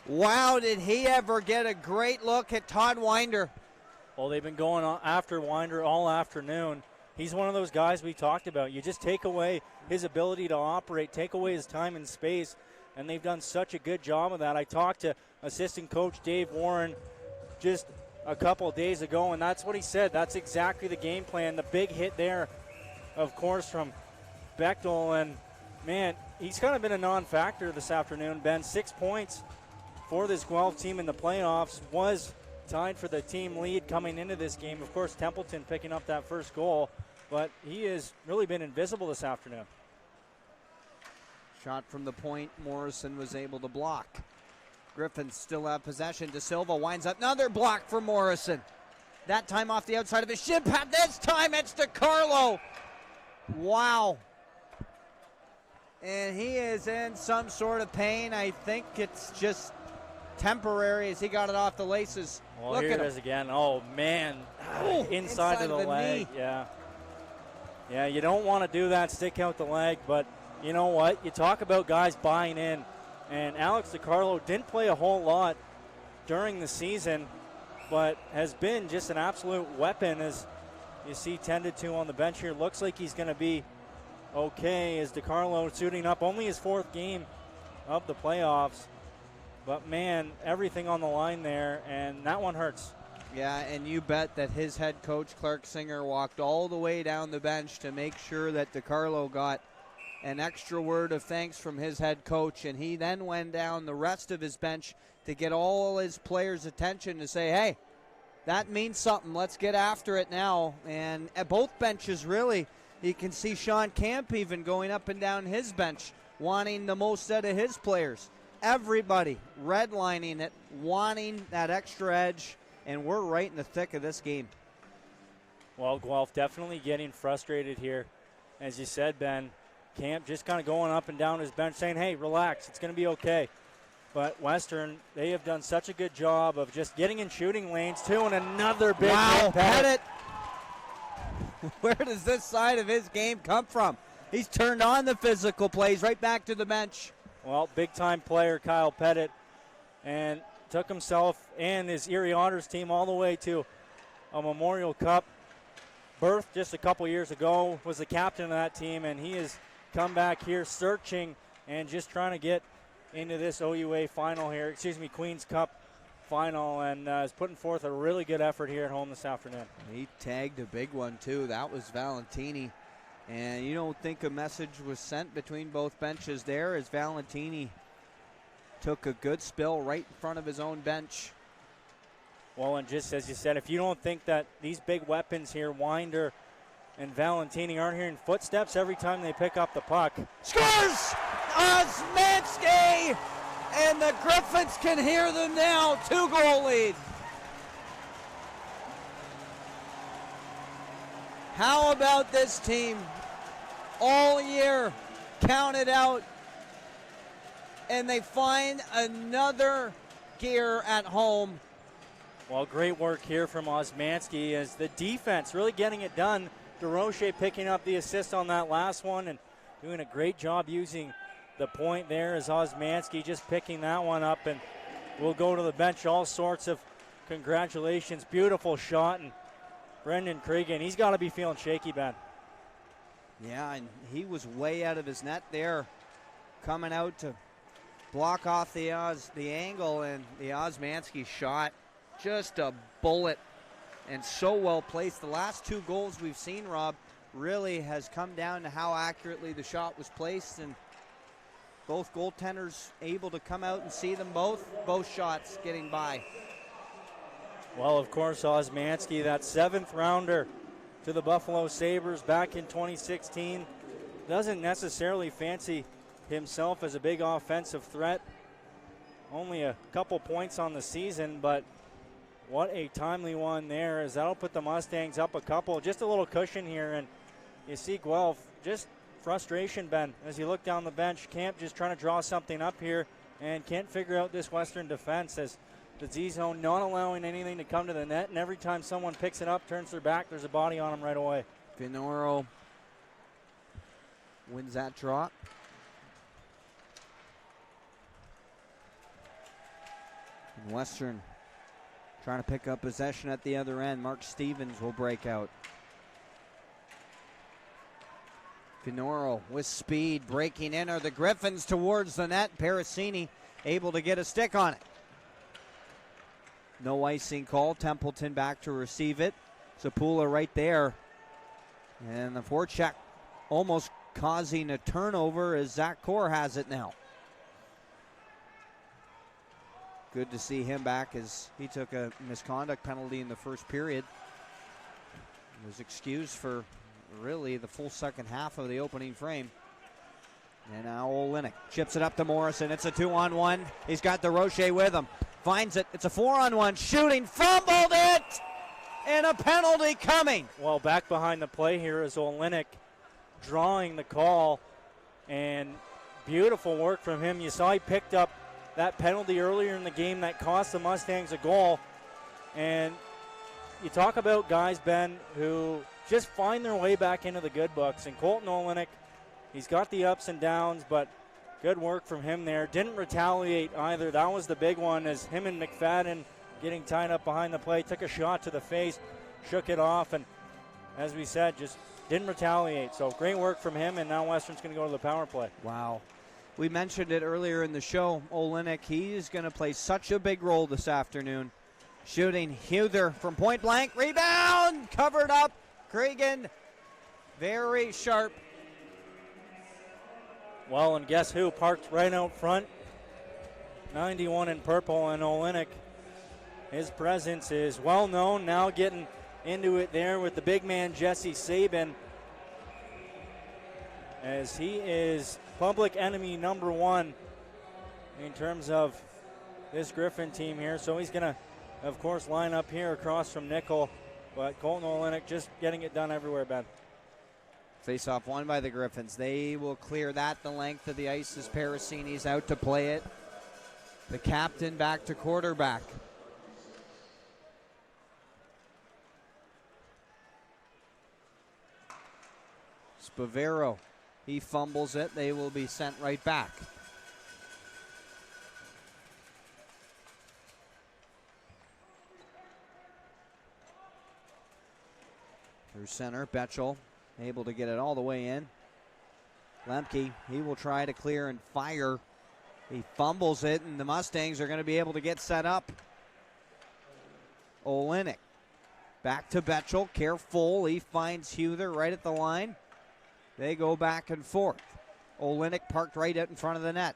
Wow, did he ever get a great look at Todd Winder. Well, they've been going on after Winder all afternoon. He's one of those guys we talked about. You just take away his ability to operate, take away his time and space, and they've done such a good job of that. I talked to assistant coach Dave Warren just a couple of days ago, and that's what he said. That's exactly the game plan. The big hit there, of course, from Bechtel, and man, he's kind of been a non-factor this afternoon. Ben, 6 points for this Guelph team in the playoffs, was tied for the team lead coming into this game. Of course, Templeton picking up that first goal, but he has really been invisible this afternoon. Shot from the point, Morrison was able to block. Gryphons still have possession. De Silva winds up another block for Morrison. That time off the outside of his shin pad. This time it's DiCarlo. Wow. And he is in some sort of pain. I think it's just temporary as he got it off the laces. Well, Look here at it him. is again. Oh, man. Ooh, inside of the leg. knee. Yeah, you don't want to do that, stick out the leg, but you know what? You talk about guys buying in, and Alex DiCarlo didn't play a whole lot during the season, but has been just an absolute weapon, as you see tended to on the bench here. Looks like he's going to be okay as DiCarlo suiting up. Only his 4th game of the playoffs. But, man, everything on the line there, and that one hurts. Yeah, and you bet that his head coach, Clarke Singer, walked all the way down the bench to make sure that DiCarlo got an extra word of thanks from his head coach, and he then went down the rest of his bench to get all his players' attention to say, hey, that means something. Let's get after it now. And at both benches, really, you can see Sean Camp even going up and down his bench, wanting the most out of his players. Everybody redlining it, wanting that extra edge, and we're right in the thick of this game. Well, Guelph definitely getting frustrated here. As you said, Ben, Camp just kind of going up and down his bench saying, hey, relax, it's going to be okay. But Western, they have done such a good job of just getting in shooting lanes, too, and another big hit. Pettit. Where does this side of his game come from? He's turned on the physical plays, right back to the bench. Well, big-time player Kyle Pettit, and took himself and his Erie Otters team all the way to a Memorial Cup berth just a couple years ago, was the captain of that team, and he has come back here searching and just trying to get into this OUA final here, Queen's Cup final, and is putting forth a really good effort here at home this afternoon. He tagged a big one, too. That was Valentini. And you don't think a message was sent between both benches there, as Valentini took a good spill right in front of his own bench. Well, and just as you said, if you don't think that these big weapons here, Winder and Valentini, aren't hearing footsteps every time they pick up the puck. Scores! Osmanski! And the Gryphons can hear them now. 2-goal lead. How about this team? All year counted out, and they find another gear at home. Well, great work here from Osmanski as the defense really getting it done. DeRoche picking up the assist on that last one and doing a great job using the point there as Osmanski just picking that one up, and we'll go to the bench. All sorts of congratulations. Beautiful shot, and Brendan Cregan, he's got to be feeling shaky, Ben. Yeah, and he was way out of his net there, coming out to block off the angle, and the Osmanski shot, just a bullet, and so well placed. The last two goals we've seen, Rob, really has come down to how accurately the shot was placed, and both goaltenders able to come out and see them both shots getting by. Well, of course, Osmanski, that 7th rounder to the Buffalo Sabres back in 2016, doesn't necessarily fancy himself as a big offensive threat. Only a couple points on the season, but what a timely one there, as that'll put the Mustangs up a couple. Just a little cushion here, and you see Guelph, just frustration, Ben, as you look down the bench. Camp just trying to draw something up here and can't figure out this Western defense, as the Z-zone not allowing anything to come to the net, and every time someone picks it up, turns their back, there's a body on them right away. Finoro wins that drop. And Western trying to pick up possession at the other end. Mark Stevens will break out. Finoro with speed, breaking in are the Gryphons towards the net. Parasini able to get a stick on it. No icing call. Templeton back to receive it. Zapula right there. And the forecheck almost causing a turnover as Zach Core has it now. Good to see him back as he took a misconduct penalty in the first period. He was excused for really the full second half of the opening frame. And now Olenek chips it up to Morrison. It's a 2-on-1. He's got DeRoche with him. Finds it. It's a 4-on-1. Shooting. Fumbled it! And a penalty coming. Well, back behind the play here is Olenek drawing the call. And beautiful work from him. You saw he picked up that penalty earlier in the game that cost the Mustangs a goal. And you talk about guys, Ben, who just find their way back into the good books. And Colton Olenek, he's got the ups and downs, but good work from him there. Didn't retaliate either. That was the big one, as him and McFadden getting tied up behind the play, took a shot to the face, shook it off, and as we said, just didn't retaliate. So great work from him, and now Western's going to go to the power play. Wow. We mentioned it earlier in the show. Olenek, he's going to play such a big role this afternoon. Shooting. Huther from point blank. Rebound! Covered up. Cregan. Very sharp. Well, and guess who parked right out front? 91 in purple, and Olenek, his presence is well known. Now getting into it there with the big man Jesse Sabin, as he is public enemy number one in terms of this Gryphon team here. So he's going to, of course, line up here across from Nickel. But Colton Olenek just getting it done everywhere, Ben. Face-off won by the Gryphons. They will clear that the length of the ice as Parasini's out to play it. The captain back to quarterback. Spavero, he fumbles it. They will be sent right back. Through center, Betchel able to get it all the way in. Lemke, he will try to clear and fire. He fumbles it, and the Mustangs are going to be able to get set up. Olenek back to Betchel, careful. He finds Huther right at the line. They go back and forth. Olenek parked right out in front of the net.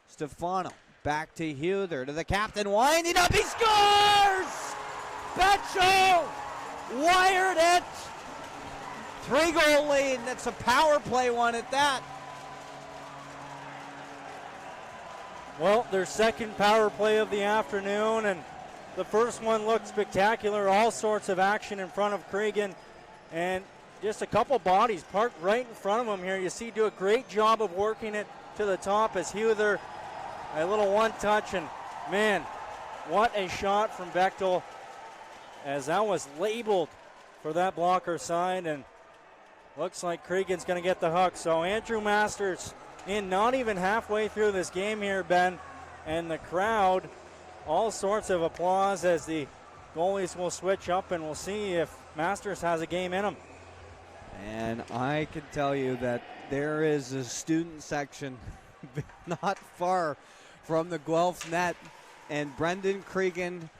Stefano back to Huther, to the captain, winding up, he scores! Betchel wired it. 3-goal lead, and it's a power play one at that. Well, their second power play of the afternoon, and the first one looked spectacular. All sorts of action in front of Cregan, and just a couple bodies parked right in front of him here. You see, do a great job of working it to the top as Huther, a little one touch, and man, what a shot from Bechtel, as that was labeled for that blocker side, and looks like Cregan's going to get the hook. So Andrew Masters in not even halfway through this game here, Ben, and the crowd, all sorts of applause as the goalies will switch up, and we'll see if Masters has a game in him. And I can tell you that there is a student section not far from the Guelph net, and Brendan Cregan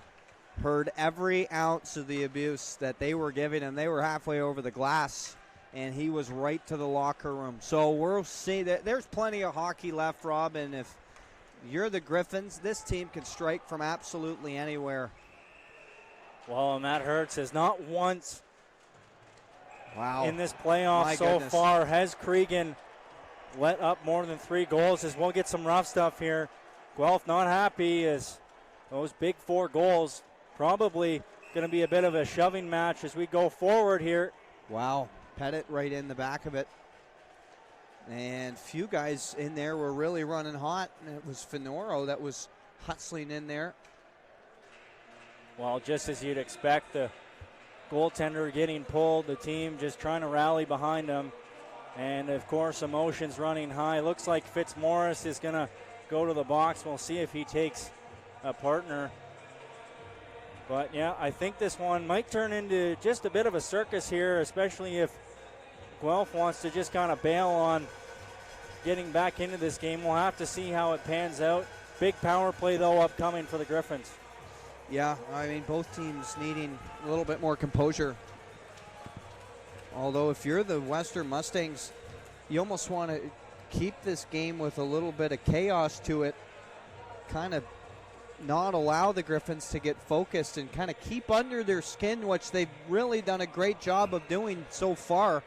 heard every ounce of the abuse that they were giving him. They were halfway over the glass, and he was right to the locker room. So we'll see that there's plenty of hockey left, Rob, and if you're the Gryphons, this team can strike from absolutely anywhere. Well, and that hurts, as not once in this My playoff so goodness. far has Cregan let up more than 3 goals, as we'll get some rough stuff here. Guelph not happy, as those big 4 goals probably going to be a bit of a shoving match as we go forward here. Wow, Pettit right in the back of it. And few guys in there were really running hot, and it was Finoro that was hustling in there. Well, just as you'd expect, the goaltender getting pulled, the team just trying to rally behind him. And, of course, emotions running high. Looks like Fitzmaurice is going to go to the box. We'll see if he takes a partner. But, yeah, I think this one might turn into just a bit of a circus here, especially if Guelph wants to just kind of bail on getting back into this game. We'll have to see how it pans out. Big power play, though, upcoming for the Gryphons. Yeah, I mean, both teams needing a little bit more composure. Although if you're the Western Mustangs, you almost want to keep this game with a little bit of chaos to it, kind of not allow the Gryphons to get focused and kind of keep under their skin, which they've really done a great job of doing so far,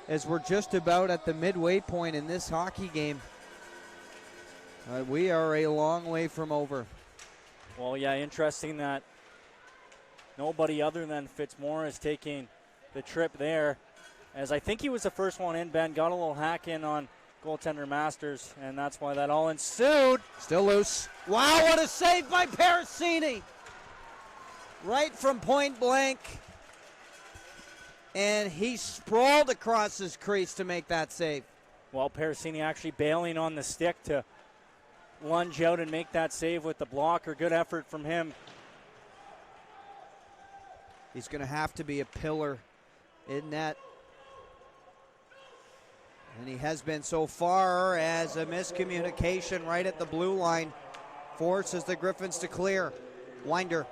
as we're just about at the midway point in this hockey game. We are a long way from over. Well, yeah, interesting that nobody other than Fitzmaurice taking the trip there, as I think he was the first one in. Ben got a little hack in on goaltender Masters, and that's why that all ensued. Still loose. Wow, what a save by Parasini. Right from point blank. And he sprawled across his crease to make that save. Well, Parasini actually bailing on the stick to lunge out and make that save with the blocker. Good effort from him. He's going to have to be a pillar in net. And he has been so far, as a miscommunication right at the blue line forces the Gryphons to clear. Winder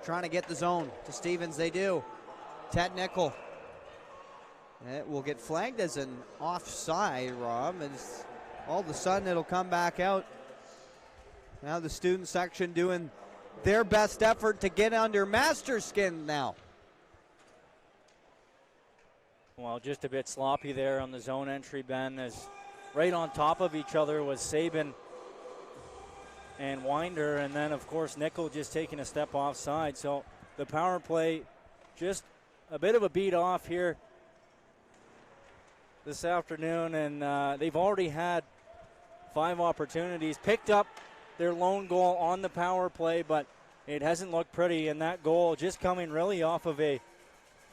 trying to get the zone to Stevens. They do. Ted Nickel. It will get flagged as an offside, Rob, and all of a sudden it'll come back out. Now the student section doing their best effort to get under Masters' skin now. Well, just a bit sloppy there on the zone entry, Ben, as right on top of each other was Sabin and Winder, and then, of course, Nickel just taking a step offside. So the power play just a bit of a beat off here this afternoon, and they've already had 5 opportunities. Picked up their lone goal on the power play, but it hasn't looked pretty, and that goal just coming really off of a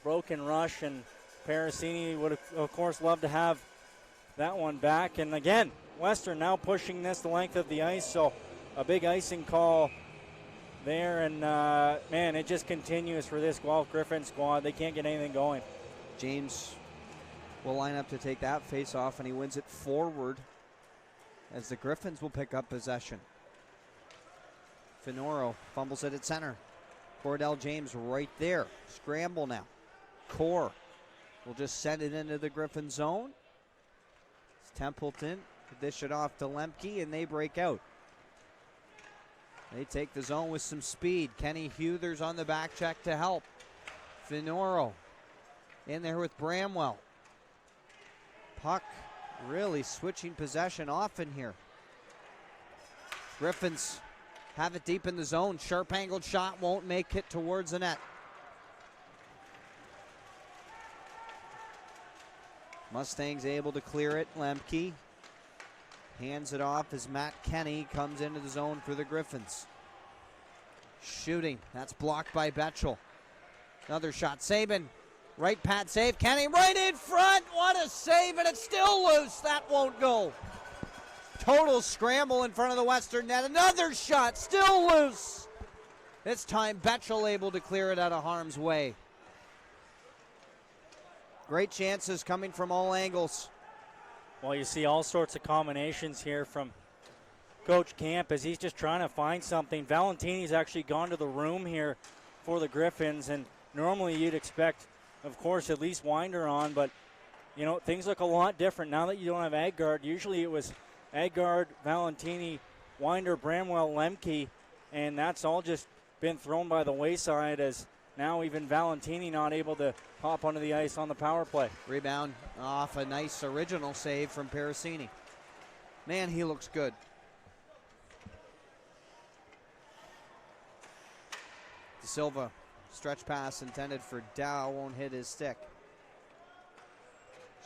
broken rush, and Parasini would, of course, love to have that one back. And again, Western now pushing this the length of the ice, so a big icing call there. And, man, it just continues for this Guelph Gryphons squad. They can't get anything going. James will line up to take that face off, and he wins it forward as the Gryphons will pick up possession. Finoro fumbles it at center. Cordell James right there. Scramble now. Core will just send it into the Griffin zone. It's Templeton to dish it off to Lemke, and they break out. They take the zone with some speed. Kenny Huthers on the back check to help. Finoro in there with Bramwell. Puck really switching possession often here. Griffins have it deep in the zone. Sharp angled shot won't make it towards the net. Mustangs able to clear it. Lemke hands it off as Matt Kenny comes into the zone for the Gryphons. Shooting, that's blocked by Betchel. Another shot, Sabin, right pad save, Kenny right in front, what a save, and it's still loose, that won't go. Total scramble in front of the Western net, another shot, still loose. This time Betchel able to clear it out of harm's way. Great chances coming from all angles. Well, you see all sorts of combinations here from Coach Camp as he's just trying to find something. Valentini's actually gone to the room here for the Gryphons, and normally you'd expect, of course, at least Winder on, but, you know, things look a lot different now that you don't have Agard. Usually it was Agard, Valentini, Winder, Bramwell, Lemke, and that's all just been thrown by the wayside as now even Valentini not able to hop onto the ice on the power play. Rebound off a nice original save from Parasini. Man, he looks good. De Silva, stretch pass intended for Dow, won't hit his stick.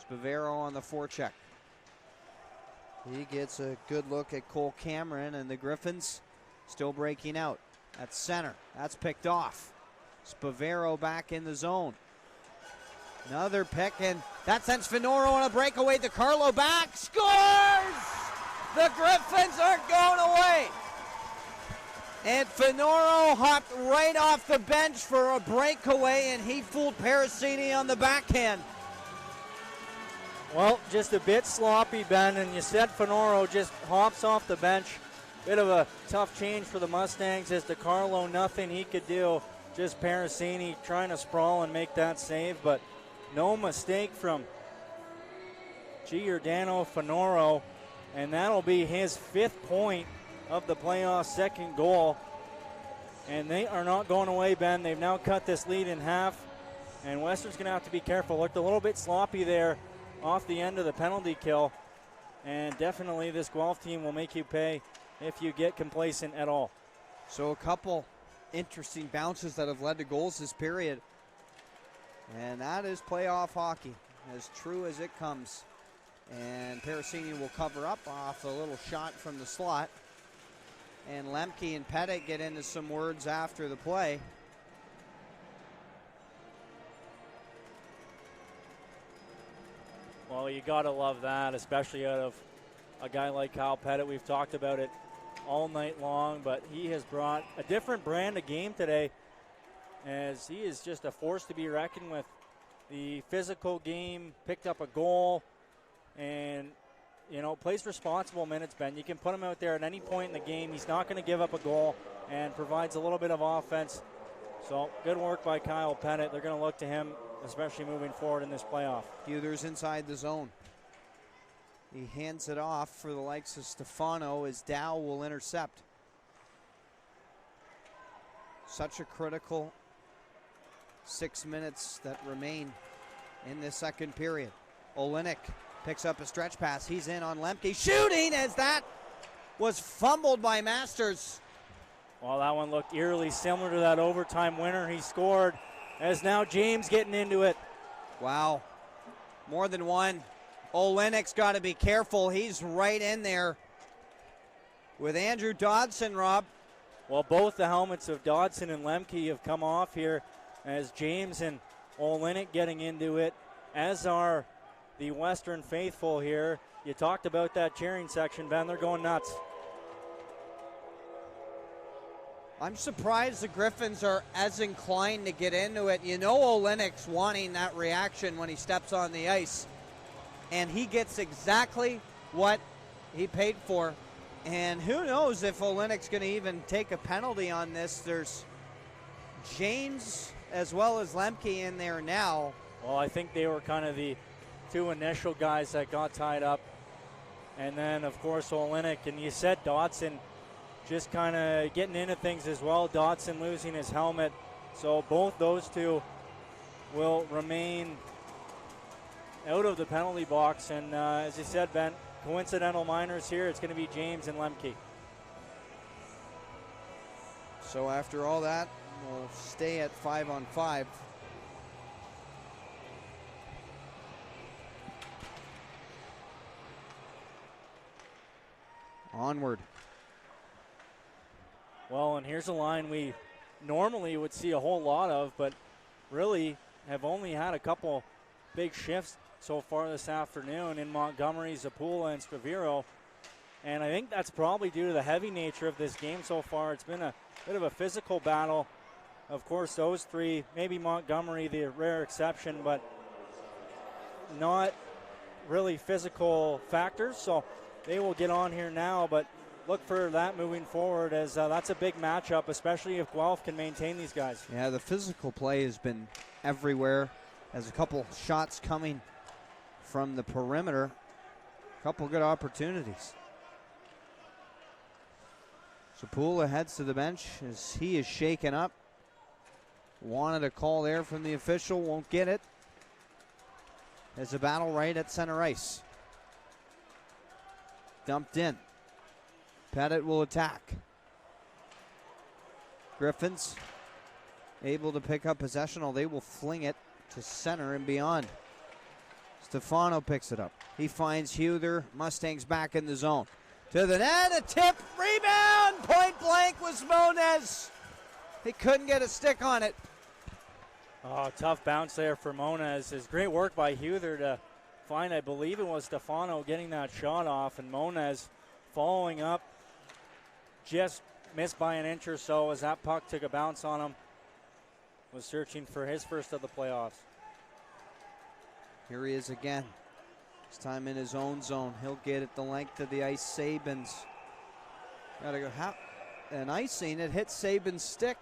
Spavero on the forecheck. He gets a good look at Cole Cameron, and the Gryphons still breaking out. At center, that's picked off. Spavero back in the zone. Another pick, and that sends Finoro on a breakaway. DeCarlo back, scores! The Gryphons aren't going away. And Finoro hopped right off the bench for a breakaway, and he fooled Parasini on the backhand. Well, just a bit sloppy, Ben, and you said Finoro just hops off the bench. Bit of a tough change for the Mustangs as DeCarlo, nothing he could do. Just Parasini trying to sprawl and make that save, but no mistake from Giordano Finoro, and that'll be his 5th point of the playoffs, 2nd goal. And they are not going away, Ben. They've now cut this lead in half, and Western's going to have to be careful. Looked a little bit sloppy there off the end of the penalty kill, and definitely this Guelph team will make you pay if you get complacent at all. So a couple interesting bounces that have led to goals this period. And that is playoff hockey, as true as it comes. And Parasini will cover up off a little shot from the slot. And Lemke and Pettit get into some words after the play. Well, you got to love that, especially out of a guy like Kyle Pettit. We've talked about it all night long, but he has brought a different brand of game today, as he is just a force to be reckoned with. The physical game, picked up a goal, and, you know, plays responsible minutes, Ben. You can put him out there at any point in the game. He's not going to give up a goal and provides a little bit of offense. So good work by Kyle Pettit. They're going to look to him, especially moving forward in this playoff. Huthers inside the zone. He hands it off for the likes of Stefano as Dow will intercept. Such a critical 6 minutes that remain in this second period. Olenek picks up a stretch pass. He's in on Lemke. Shooting as that was fumbled by Masters. Well, that one looked eerily similar to that overtime winner he scored, as now James getting into it. Wow. More than one. Olenek's got to be careful. He's right in there with Andrew Dodson, Rob. Well, both the helmets of Dodson and Lemke have come off here, as James and Olenek getting into it, as are the Western faithful here. You talked about that cheering section, Ben. They're going nuts. I'm surprised the Gryphons are as inclined to get into it. You know Olenek's wanting that reaction when he steps on the ice. And he gets exactly what he paid for. And who knows if Olenek's going to even take a penalty on this. There's James as well as Lemke in there now. Well, I think they were kind of the two initial guys that got tied up. And then, of course, Olenek. And you said Dodson just kind of getting into things as well. Dodson losing his helmet. So both those two will remain out of the penalty box. And as you said, Ben, coincidental minors here. It's going to be James and Lemke. So after all that, we'll stay at 5-on-5. onward. Well, and here's a line we normally would see a whole lot of, but really have only had a couple big shifts so far this afternoon in Montgomery, Zapula, and Scaviro. And I think that's probably due to the heavy nature of this game so far. It's been a bit of a physical battle. Of course, those three, maybe Montgomery the rare exception, but not really physical factors. So they will get on here now, but look for that moving forward, as that's a big matchup, especially if Guelph can maintain these guys. Yeah, the physical play has been everywhere. Has a couple shots coming from the perimeter. A couple good opportunities. Zapula heads to the bench as he is shaken up. Wanted a call there from the official, won't get it. There's a battle right at center ice. Dumped in. Pettit will attack. Gryphons able to pick up possession, or they will fling it to center and beyond. Stefano picks it up. He finds Huther. Mustangs back in the zone. To the net, a tip, rebound, point blank was Moniz. He couldn't get a stick on it. Oh, tough bounce there for Moniz. It's great work by Huther to find, I believe it was Stefano getting that shot off, and Moniz following up. Just missed by an inch or so as that puck took a bounce on him. Was searching for his first of the playoffs. Here he is again. This time in his own zone. He'll get it the length of the ice. Sabins. Gotta go. An icing. It hit Sabins' stick.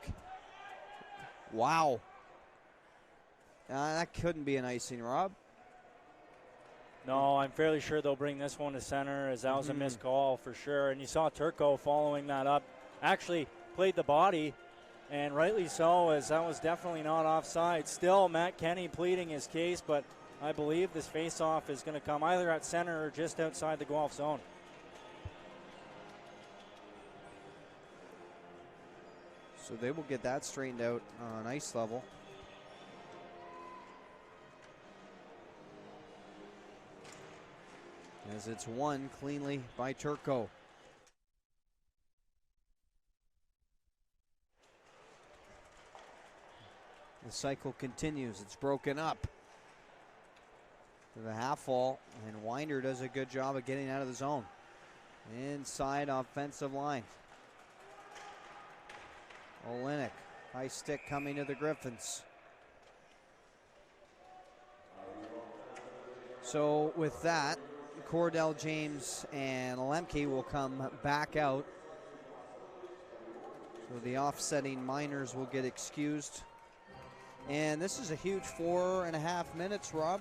Wow. That couldn't be an icing, Rob. No, I'm fairly sure they'll bring this one to center, as that was a missed call for sure. And you saw Turco following that up. Actually played the body, and rightly so, as that was definitely not offside. Still, Matt Kenny pleading his case, but I believe this face-off is going to come either at center or just outside the Guelph zone. So they will get that straightened out on ice level. As it's won cleanly by Turco. The cycle continues. It's broken up to the half wall, and Winder does a good job of getting out of the zone. Inside offensive line. Olenek, high stick coming to the Gryphons. So with that, Cordell, James, and Lemke will come back out. So the offsetting minors will get excused. And this is a huge 4.5 minutes, Rob.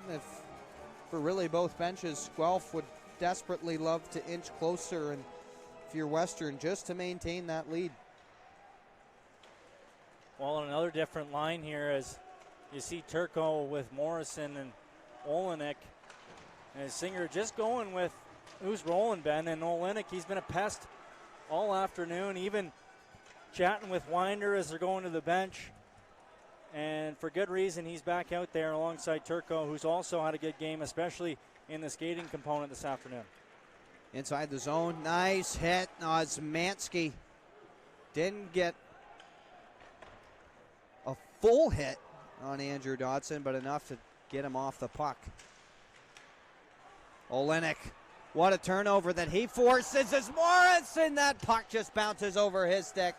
For really both benches, Guelph would desperately love to inch closer, and if you're Western, just to maintain that lead. Well, on another different line here, as you see Turco with Morrison and Olenek. And Singer just going with who's rolling, Ben. And Olenek, he's been a pest all afternoon, even chatting with Winder as they're going to the bench. And for good reason, he's back out there alongside Turco, who's also had a good game, especially in the skating component this afternoon. Inside the zone, nice hit. No, it's Mansky. Didn't get a full hit on Andrew Dotson, but enough to get him off the puck. Olenek, what a turnover that he forces as Morrison. That puck just bounces over his stick.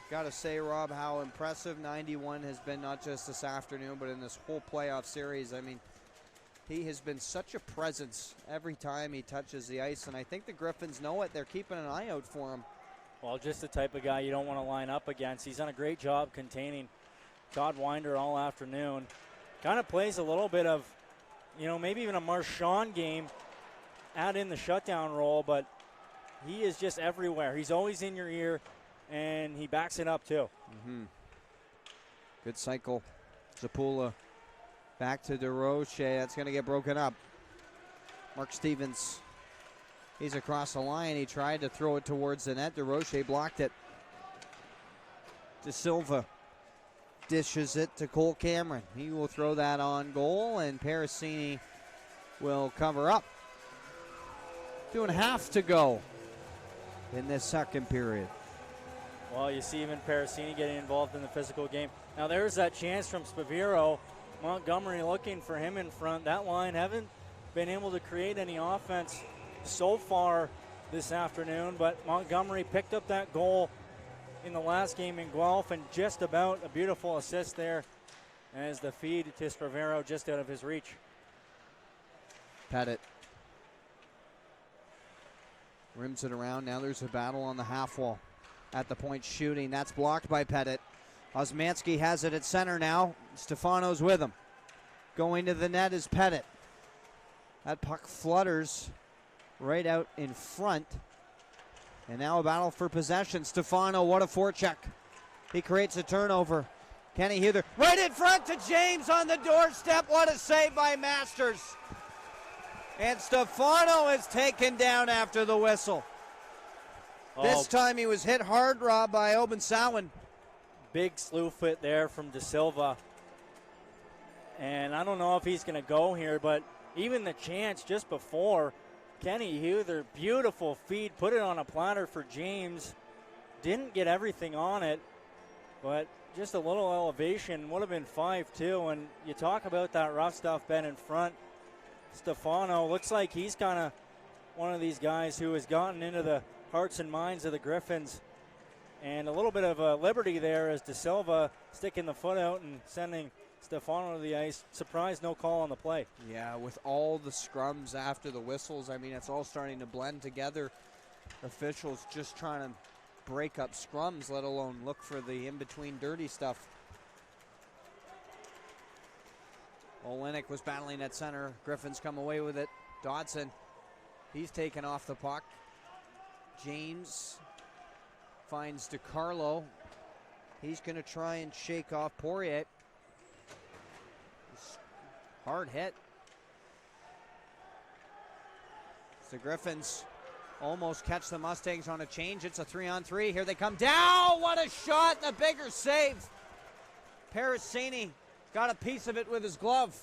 Got to say, Rob, how impressive 91 has been, not just this afternoon, but in this whole playoff series. I mean, he has been such a presence every time he touches the ice, and I think the Gryphons know it. They're keeping an eye out for him. Well, just the type of guy you don't want to line up against. He's done a great job containing Todd Winder all afternoon. Kind of plays a little bit of, maybe even a Marchand game, add in the shutdown role, but he is just everywhere. He's always in your ear, and he backs it up too. Good cycle. Zapula back to DeRoche. That's going to get broken up. Mark Stevens, he's across the line. He tried to throw it towards the net. DeRoche blocked it. De Silva dishes it to Cole Cameron. He will throw that on goal, and Parasini will cover up. 2.5 to go in this second period. Well, you see even Parasini getting involved in the physical game. Now there's that chance from Spaviro. Montgomery looking for him in front. That line haven't been able to create any offense so far this afternoon, but Montgomery picked up that goal in the last game in Guelph, and just about a beautiful assist there as the feed to Spaviro just out of his reach. Pettit rims it around. Now there's a battle on the half wall at the point shooting. That's blocked by Pettit. Osmanski has it at center now. Stefano's with him. Going to the net is Pettit. That puck flutters right out in front. And now a battle for possession. Stefano, what a forecheck. He creates a turnover. Kenny Heather right in front to James on the doorstep. What a save by Masters. And Stefano is taken down after the whistle. This time he was hit hard, Rob, by Obensauen. Big slew foot there from De Silva. And I don't know if he's going to go here, but even the chance just before, Kenny Heather, beautiful feed, put it on a platter for James. Didn't get everything on it, but just a little elevation would have been 5-2. And you talk about that rough stuff, Ben, in front. Stefano looks like he's kind of one of these guys who has gotten into the hearts and minds of the Gryphons. And a little bit of a liberty there as De Silva sticking the foot out and sending Stefano to the ice. Surprised no call on the play. Yeah, with all the scrums after the whistles, I mean, it's all starting to blend together. Officials just trying to break up scrums, let alone look for the in-between dirty stuff. Olenek was battling at center. Gryphons come away with it. Dodson, he's taken off the puck. James finds DiCarlo. He's going to try and shake off Poirier. Hard hit. The Gryphons almost catch the Mustangs on a change. It's a 3-on-3. Here they come down. What a shot and a bigger save. Parasini got a piece of it with his glove.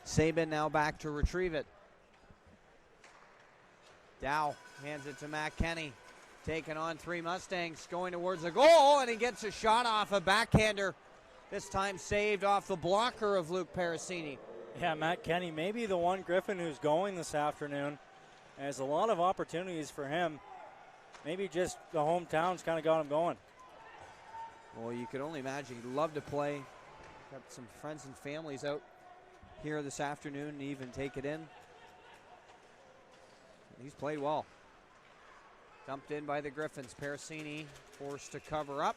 Sabin now back to retrieve it. Dow hands it to Matt Kenny. Taking on 3 Mustangs, going towards the goal, and he gets a shot off a backhander. This time saved off the blocker of Luke Parasini. Yeah, Matt Kenny, maybe the one Gryphon who's going this afternoon. Has a lot of opportunities for him. Maybe just the hometown's kind of got him going. Well, you could only imagine. He'd love to play. Got some friends and families out here this afternoon to even take it in. He's played well. Dumped in by the Gryphons. Parasini forced to cover up.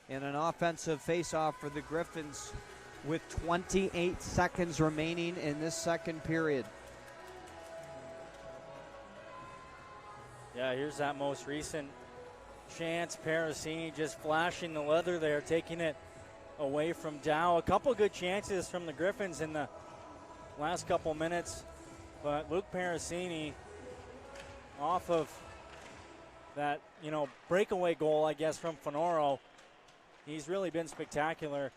And an offensive faceoff for the Gryphons with 28 seconds remaining in this second period. Yeah, here's that most recent chance. Parasini just flashing the leather there, taking it away from Dow. A couple good chances from the Gryphons in the last couple minutes. But Luke Parasini off of that, breakaway goal, I guess, from Fenoro. He's really been spectacular.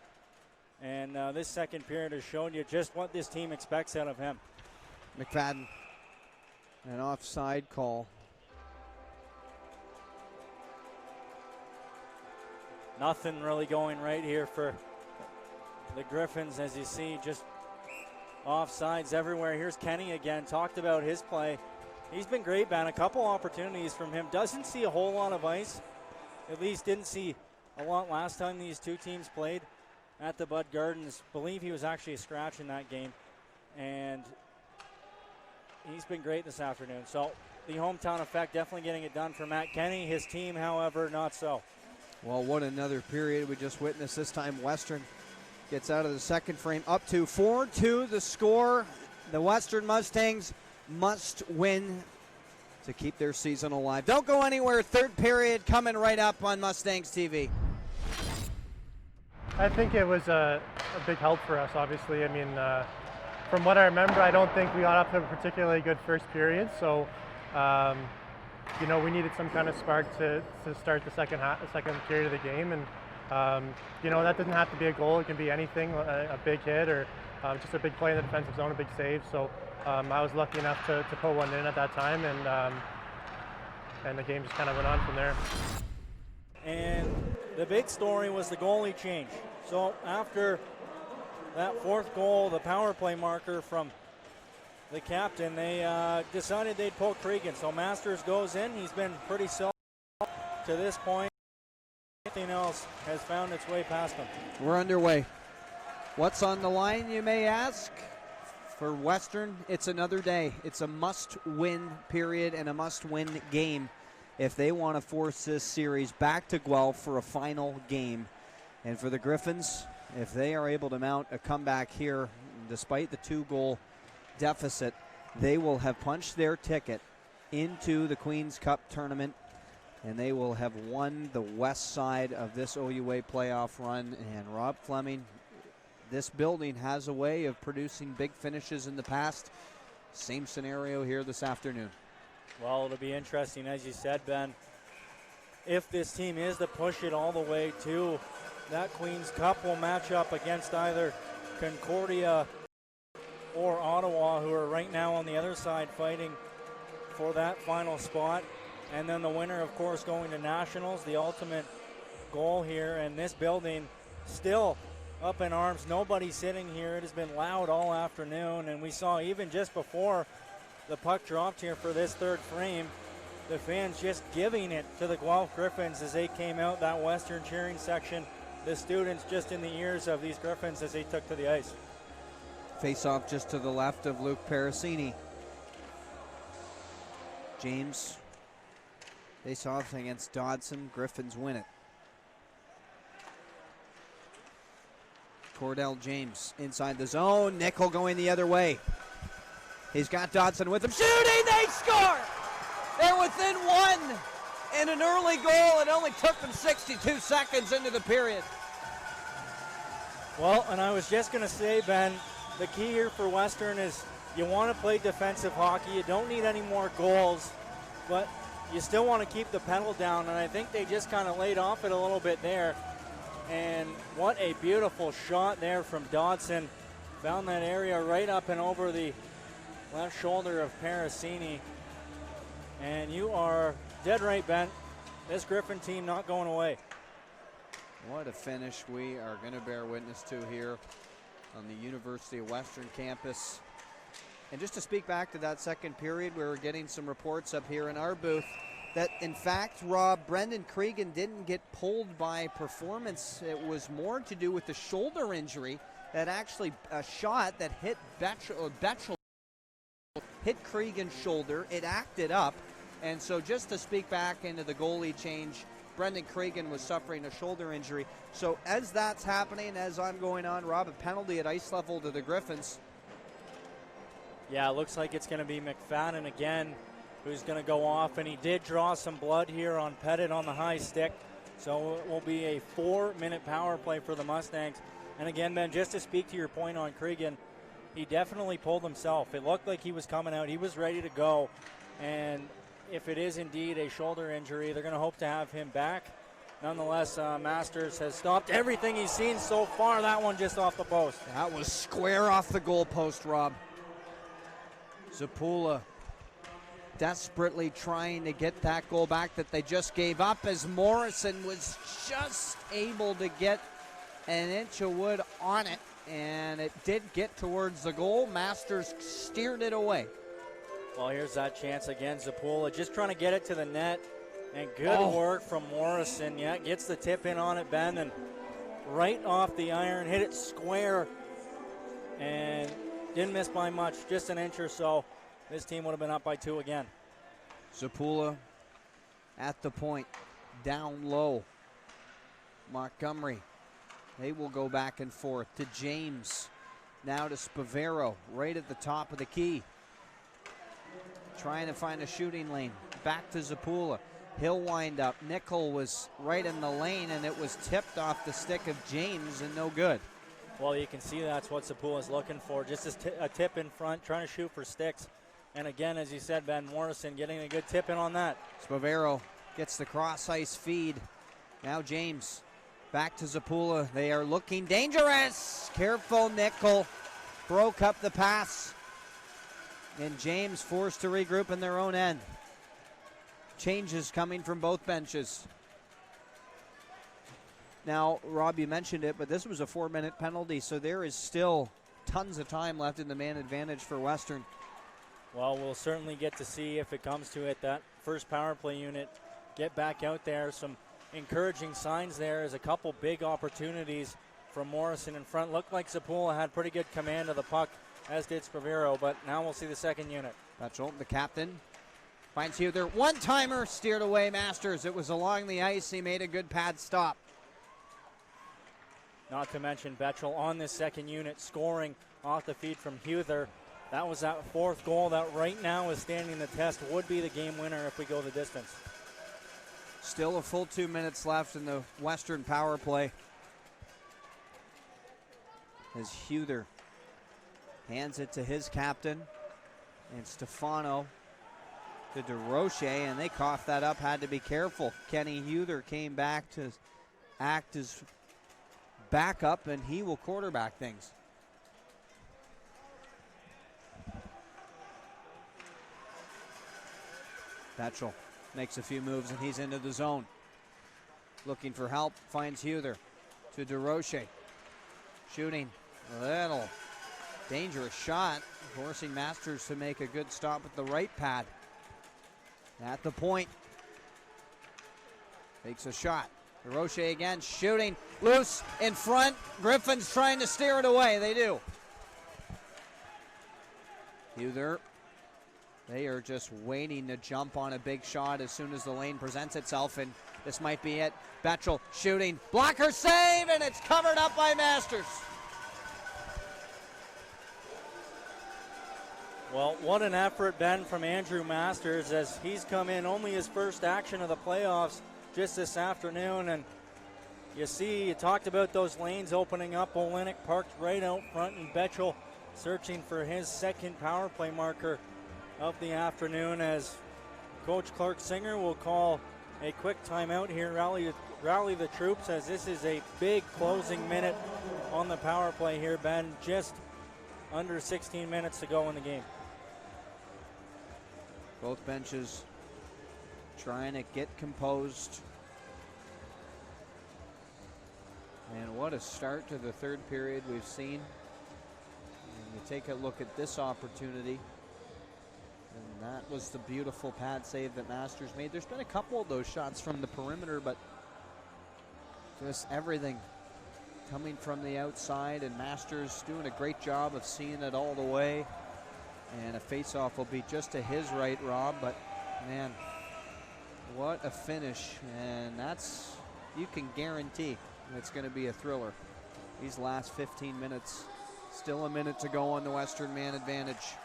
And this second period has shown you just what this team expects out of him. McFadden, an offside call. Nothing really going right here for the Gryphons, as you see, just offsides everywhere. Here's Kenny again, talked about his play. He's been great, man. A couple opportunities from him. Doesn't see a whole lot of ice. At least didn't see a lot last time these two teams played at the Bud Gardens. Believe he was actually a scratch in that game. And he's been great this afternoon. So the hometown effect definitely getting it done for Matt Kenny. His team, however, not so. Well, what another period we just witnessed. This time Western gets out of the second frame. Up to 4-2 the score. The Western Mustangs must win to keep their season alive. Don't go anywhere. Third period coming right up on Mustangs TV. I think it was a big help for us, obviously. I mean, from what I remember, I don't think we got off to a particularly good first period. So, we needed some kind of spark to start the second period of the game. And That doesn't have to be a goal. It can be anything, a big hit or just a big play in the defensive zone, a big save. So I was lucky enough to put one in at that time, and the game just kind of went on from there. And the big story was the goalie change. So after that fourth goal, the power play marker from the captain, they decided they'd pull Cregan. So Masters goes in. He's been pretty solid to this point. Anything else has found its way past him. We're underway. What's on the line, you may ask? For Western, it's another day. It's a must-win period and a must-win game if they want to force this series back to Guelph for a final game. And for the Gryphons, if they are able to mount a comeback here, despite the 2-goal deficit, they will have punched their ticket into the Queen's Cup tournament, and they will have won the west side of this OUA playoff run. And Rob Fleming, this building has a way of producing big finishes in the past. Same scenario here this afternoon. Well, it'll be interesting, as you said, Ben, if this team is to push it all the way to that Queen's Cup, will match up against either Concordia or Ottawa, who are right now on the other side fighting for that final spot. And then the winner, of course, going to Nationals, the ultimate goal here. And this building still up in arms. Nobody sitting here. It has been loud all afternoon. And we saw even just before the puck dropped here for this third frame, the fans just giving it to the Guelph Gryphons as they came out, that Western cheering section. The students just in the ears of these Gryphons as they took to the ice. Face off just to the left of Luke Parasini. James face off against Dodson. Gryphons win it. Cordell James inside the zone. Nickel going the other way. He's got Dodson with him. Shooting, they score! They're within one. And an early goal. It only took them 62 seconds into the period. Well, and I was just going to say, Ben, the key here for Western is you want to play defensive hockey. You don't need any more goals, but you still want to keep the pedal down. And I think they just kind of laid off it a little bit there. And what a beautiful shot there from Dodson. Found that area right up and over the left shoulder of Parasini. And you are dead right, Ben. This Gryphon team not going away. What a finish we are going to bear witness to here on the University of Western campus. And just to speak back to that second period, we were getting some reports up here in our booth that, in fact, Rob, Brendan Cregan didn't get pulled by performance. It was more to do with the shoulder injury, that actually a shot that hit Betchel hit Cregan's shoulder. It acted up. And so just to speak back into the goalie change, Brendan Cregan was suffering a shoulder injury. So as that's happening, as I'm going on, Rob, a penalty at ice level to the Gryphons. Yeah, it looks like it's going to be McFadden again who's going to go off, and he did draw some blood here on Pettit on the high stick. So it will be a 4-minute power play for the Mustangs. And again, Ben, just to speak to your point on Cregan, he definitely pulled himself. It looked like he was coming out. He was ready to go. And if it is indeed a shoulder injury, they're going to hope to have him back. Nonetheless, Masters has stopped everything he's seen so far. That one just off the post. That was square off the goal post, Rob. Zapula desperately trying to get that goal back that they just gave up, as Morrison was just able to get an inch of wood on it, and it did get towards the goal. Masters steered it away. Well, here's that chance again. Zapula just trying to get it to the net, and good work from Morrison. Yeah, gets the tip in on it, Ben, and right off the iron, hit it square, and didn't miss by much, just an inch or so. This team would have been up by 2 again. Zapula at the point, down low. Montgomery, they will go back and forth to James. Now to Spavero, right at the top of the key. Trying to find a shooting lane. Back to Zapula. He'll wind up. Nickel was right in the lane, and it was tipped off the stick of James and no good. Well, you can see that's what Zapula's looking for. Just a tip in front, trying to shoot for sticks. And again, as you said, Ben, Morrison getting a good tip in on that. Spavero gets the cross ice feed. Now James Back to Zapula. They are looking dangerous. Careful, Nickel. Broke up the pass. And James forced to regroup in their own end. Changes coming from both benches. Now, Rob, you mentioned it, but this was a 4-minute penalty, so there is still tons of time left in the man advantage for Western. Well, we'll certainly get to see if it comes to it. That first power play unit get back out there. Some encouraging signs there as a couple big opportunities from Morrison in front. Looked like Zapula had pretty good command of the puck, as did Spavero, but now we'll see the second unit. Pettit, the captain, finds Huther. One-timer steered away Masters. It was along the ice. He made a good pad stop. Not to mention Betchel on this second unit scoring off the feed from Huther. That was that fourth goal that right now is standing the test. Would be the game winner if we go the distance. Still a full 2 minutes left in the Western power play. As Huther hands it to his captain and Stefano to DeRoche, and they coughed that up, had to be careful. Kenny Huther came back to act as backup, and he will quarterback things. Pettit makes a few moves, and he's into the zone. Looking for help, finds Huther to DeRoche. Shooting, a little dangerous shot, forcing Masters to make a good stop with the right pad. At the point, takes a shot. DeRoche again, shooting, loose, in front. Gryphons trying to steer it away, they do. Huther, they are just waiting to jump on a big shot as soon as the lane presents itself, and this might be it. Betchel shooting, blocker save, and it's covered up by Masters. Well, what an effort, Ben, from Andrew Masters, as he's come in only his first action of the playoffs just this afternoon. And you talked about those lanes opening up. Olenek parked right out front, and Betchel searching for his second power play marker of the afternoon, as Coach Clarke Singer will call a quick timeout here, rally the troops, as this is a big closing minute on the power play here, Ben. Just under 16 minutes to go in the game. Both benches trying to get composed. And what a start to the third period we've seen. And you take a look at this opportunity, and that was the beautiful pad save that Masters made. There's been a couple of those shots from the perimeter, but just everything coming from the outside, and Masters doing a great job of seeing it all the way. And a face-off will be just to his right, Rob, but man, what a finish. And that's, you can guarantee it's going to be a thriller. These last 15 minutes, still a minute to go on the Western man advantage.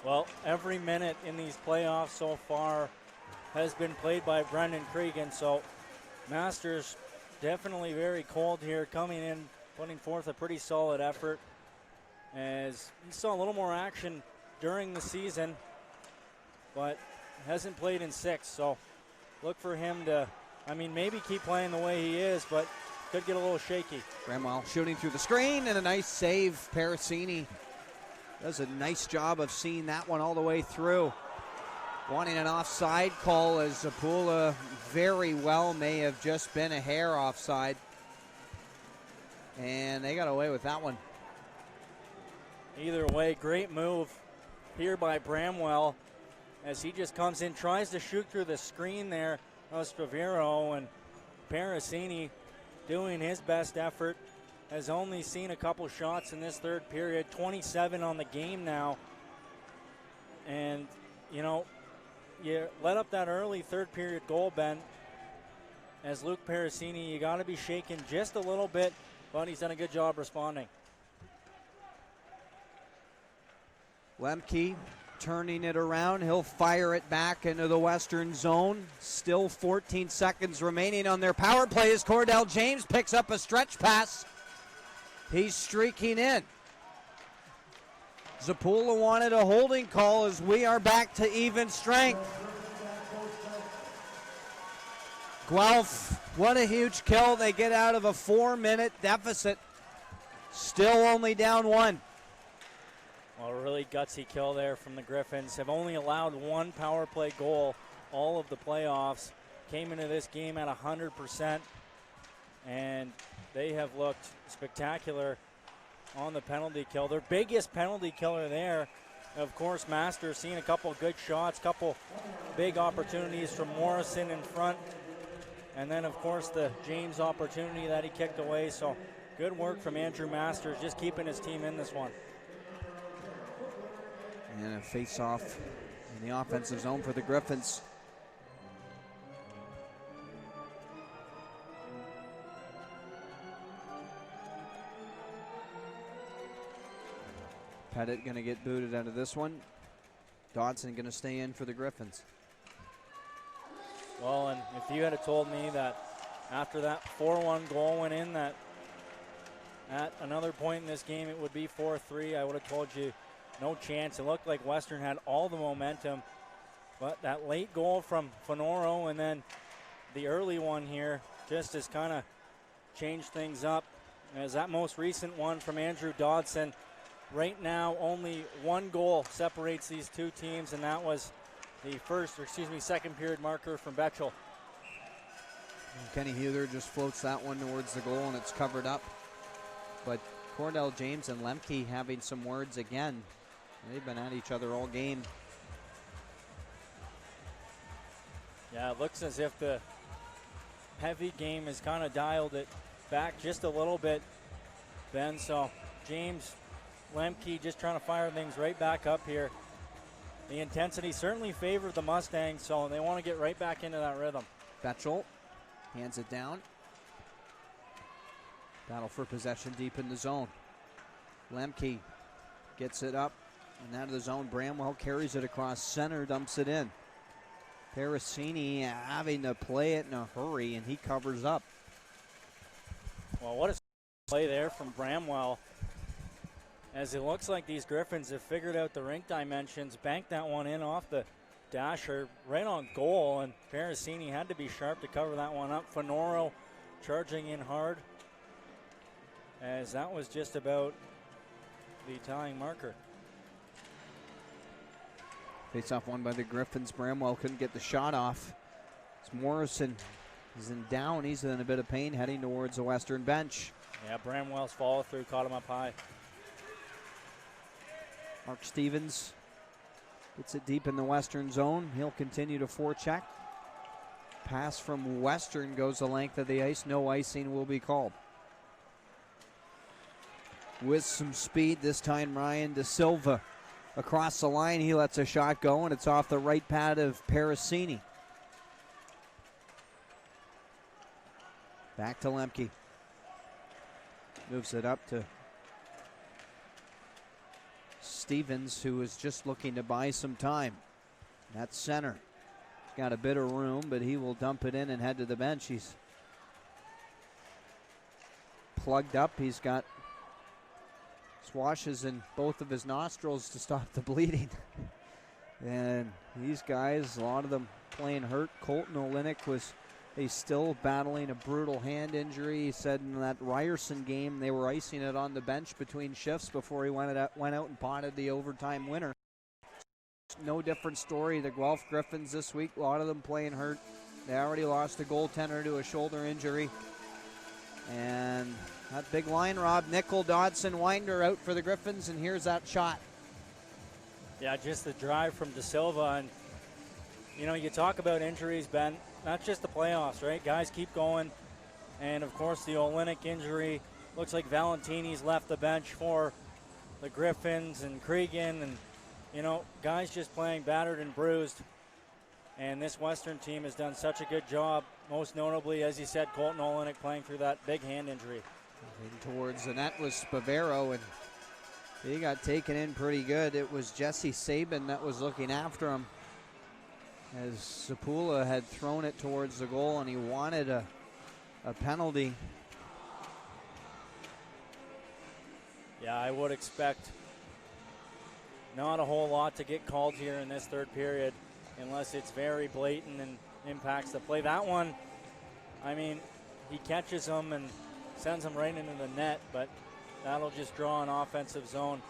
Well, every minute in these playoffs so far has been played by Brendan Cregan, so Masters definitely very cold here, coming in, putting forth a pretty solid effort, as he saw a little more action during the season, but hasn't played in 6, so look for him to, maybe keep playing the way he is, but could get a little shaky. Bramwell shooting through the screen, and a nice save. Parasini does a nice job of seeing that one all the way through. Wanting an offside call, as Zapula very well may have just been a hair offside. And they got away with that one. Either way, great move here by Bramwell, as he just comes in, tries to shoot through the screen there of Spavero, and Parasini doing his best effort. Has only seen a couple shots in this third period, 27 on the game now. And, you let up that early third period goal, Ben. As Luke Parasini, you got to be shaken just a little bit, but he's done a good job responding. Lemke turning it around. He'll fire it back into the Western zone. Still 14 seconds remaining on their power play as Cordell James picks up a stretch pass. He's streaking in. Zapula wanted a holding call, as we are back to even strength. Guelph What a huge kill. They get out of a 4-minute deficit. Still only down 1. Well, a really gutsy kill there from the Gryphons. Have only allowed 1 power play goal all of the playoffs. Came into this game at 100%, and they have looked spectacular on the penalty kill. Their biggest penalty killer there, of course, Masters, seeing a couple good shots, couple big opportunities from Morrison in front, and then, of course, the James opportunity that he kicked away. So good work from Andrew Masters, just keeping his team in this one. And a face-off in the offensive zone for the Gryphons. Pettit going to get booted out of this one. Dodson going to stay in for the Gryphons. Well, and if you had told me that after that 4-1 goal went in, that at another point in this game it would be 4-3, I would have told you no chance. It looked like Western had all the momentum, but that late goal from Fonoro and then the early one here just has kind of changed things up. As that most recent one from Andrew Dodson, right now only 1 goal separates these two teams, and that was the second period marker from Betchel. Kenny Heather just floats that one towards the goal, and it's covered up. But Cordell James and Lemke having some words again. They've been at each other all game. Yeah, it looks as if the heavy game has kind of dialed it back just a little bit, Ben. So James, Lemke just trying to fire things right back up here. The intensity certainly favored the Mustangs, so they want to get right back into that rhythm. Betchel hands it down. Battle for possession deep in the zone. Lemke gets it up and out of the zone. Bramwell carries it across center, dumps it in. Parasini having to play it in a hurry, and he covers up. Well, what a play there from Bramwell. As it looks like these Gryphons have figured out the rink dimensions, banked that one in off the dasher, right on goal, and Parasini had to be sharp to cover that one up. Fonoro charging in hard, as that was just about the tying marker. Face-off won by the Gryphons. Bramwell couldn't get the shot off. As Morrison is in down. He's in a bit of pain heading towards the Western bench. Yeah, Bramwell's follow-through caught him up high. Mark Stevens gets it deep in the Western zone. He'll continue to forecheck. Pass from Western goes the length of the ice. No icing will be called. With some speed this time, Ryan De Silva across the line. He lets a shot go, and it's off the right pad of Parasini. Back to Lemke. Moves it up to Stevens, who is just looking to buy some time. That's center. Got a bit of room, but he will dump it in and head to the bench. He's plugged up. He's got swashes in both of his nostrils to stop the bleeding. And these guys, a lot of them playing hurt. Colton Olenek he's still battling a brutal hand injury. He said in that Ryerson game they were icing it on the bench between shifts before he went out and potted the overtime winner. No different story. The Guelph Gryphons this week, a lot of them playing hurt. They already lost a goaltender to a shoulder injury. And that big line, Rob, Nickel, Dodson, Winder out for the Gryphons, and here's that shot. Yeah, just the drive from De Silva. And, you know, you talk about injuries, Ben, not just the playoffs, right? Guys keep going. And, of course, the Olenek injury. Looks like Valentini's left the bench for the Gryphons and Cregan. And, you know, guys just playing battered and bruised. And this Western team has done such a good job, most notably, as you said, Colton Olenek playing through that big hand injury. In towards the net was Spavero, and he got taken in pretty good. It was Jesse Sabin that was looking after him, as Sapula had thrown it towards the goal, and he wanted a penalty. Yeah, I would expect not a whole lot to get called here in this third period unless it's very blatant and impacts the play. That one, I mean, he catches them and sends them right into the net, but that'll just draw an offensive zone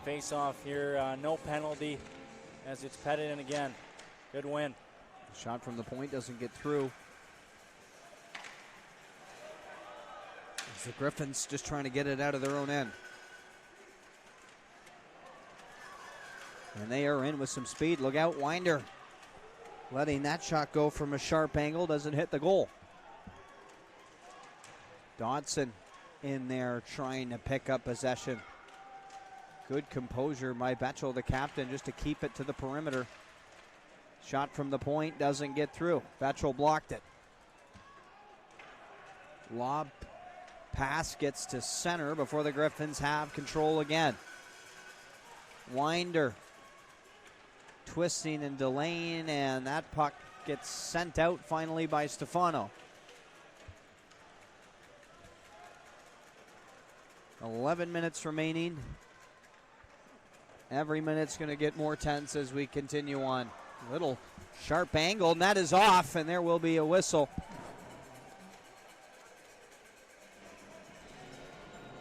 face-off here. No penalty as it's Pettit in again. Good win. Shot from the point doesn't get through. It's the Gryphons just trying to get it out of their own end. And they are in with some speed. Look out, Winder. Letting that shot go from a sharp angle, doesn't hit the goal. Dodson in there trying to pick up possession. Good composure by Betchel, the captain, just to keep it to the perimeter. Shot from the point doesn't get through. Betchel blocked it. Lob pass gets to center before the Gryphons have control again. Winder twisting and delaying, and that puck gets sent out finally by Stefano. 11 minutes remaining. Every minute's going to get more tense as we continue on. Little sharp angle, and that is off, and there will be a whistle.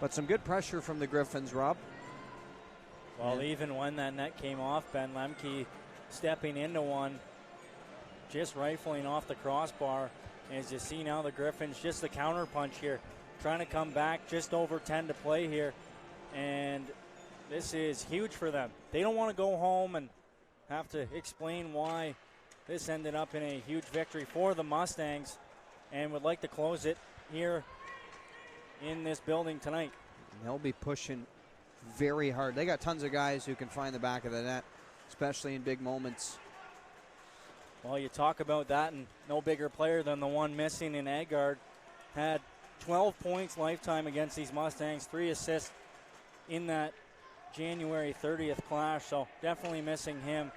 But some good pressure from the Gryphons, Rob. Well, even when that net came off, Ben Lemke stepping into one, just rifling off the crossbar. As you see now, the Gryphons, just the counter punch here, trying to come back, just over 10 to play here. And this is huge for them. They don't want to go home and have to explain why this ended up in a huge victory for the Mustangs, and would like to close it here in this building tonight. And they'll be pushing very hard. They got tons of guys who can find the back of the net, especially in big moments. Well, you talk about that, and no bigger player than the one missing in Agard. Had 12 points lifetime against these Mustangs, 3 assists in that January 30th clash, so definitely missing him.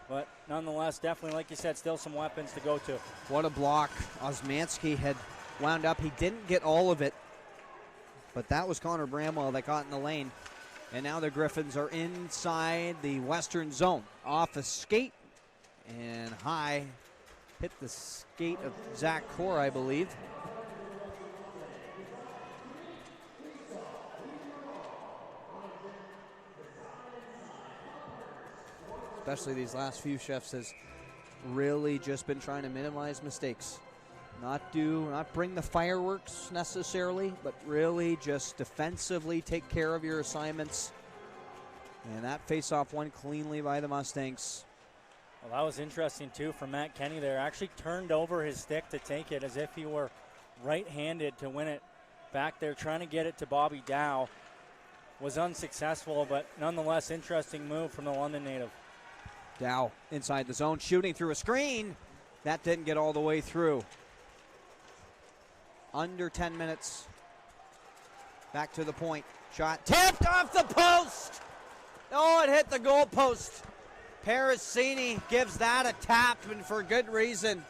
But nonetheless, definitely, like you said, still some weapons to go to. What a block. Osmanski had wound up. He didn't get all of it, but that was Connor Bramwell that got in the lane. And now the Gryphons are inside the western zone. Off a skate and high. Hit the skate of Zach Core, I believe. Especially these last few shifts has really just been trying to minimize mistakes. Not bring the fireworks necessarily, but really just defensively take care of your assignments. And that face-off won cleanly by the Mustangs. Well, that was interesting too from Matt Kenny there. Actually turned over his stick to take it as if he were right-handed to win it back there, trying to get it to Bobby Dow. Was unsuccessful, but nonetheless interesting move from the London native. Dow inside the zone, shooting through a screen. That didn't get all the way through. Under 10 minutes. Back to the point. Shot tipped off the post. Oh, it hit the goal post. Parasini gives that a tap, and for good reason.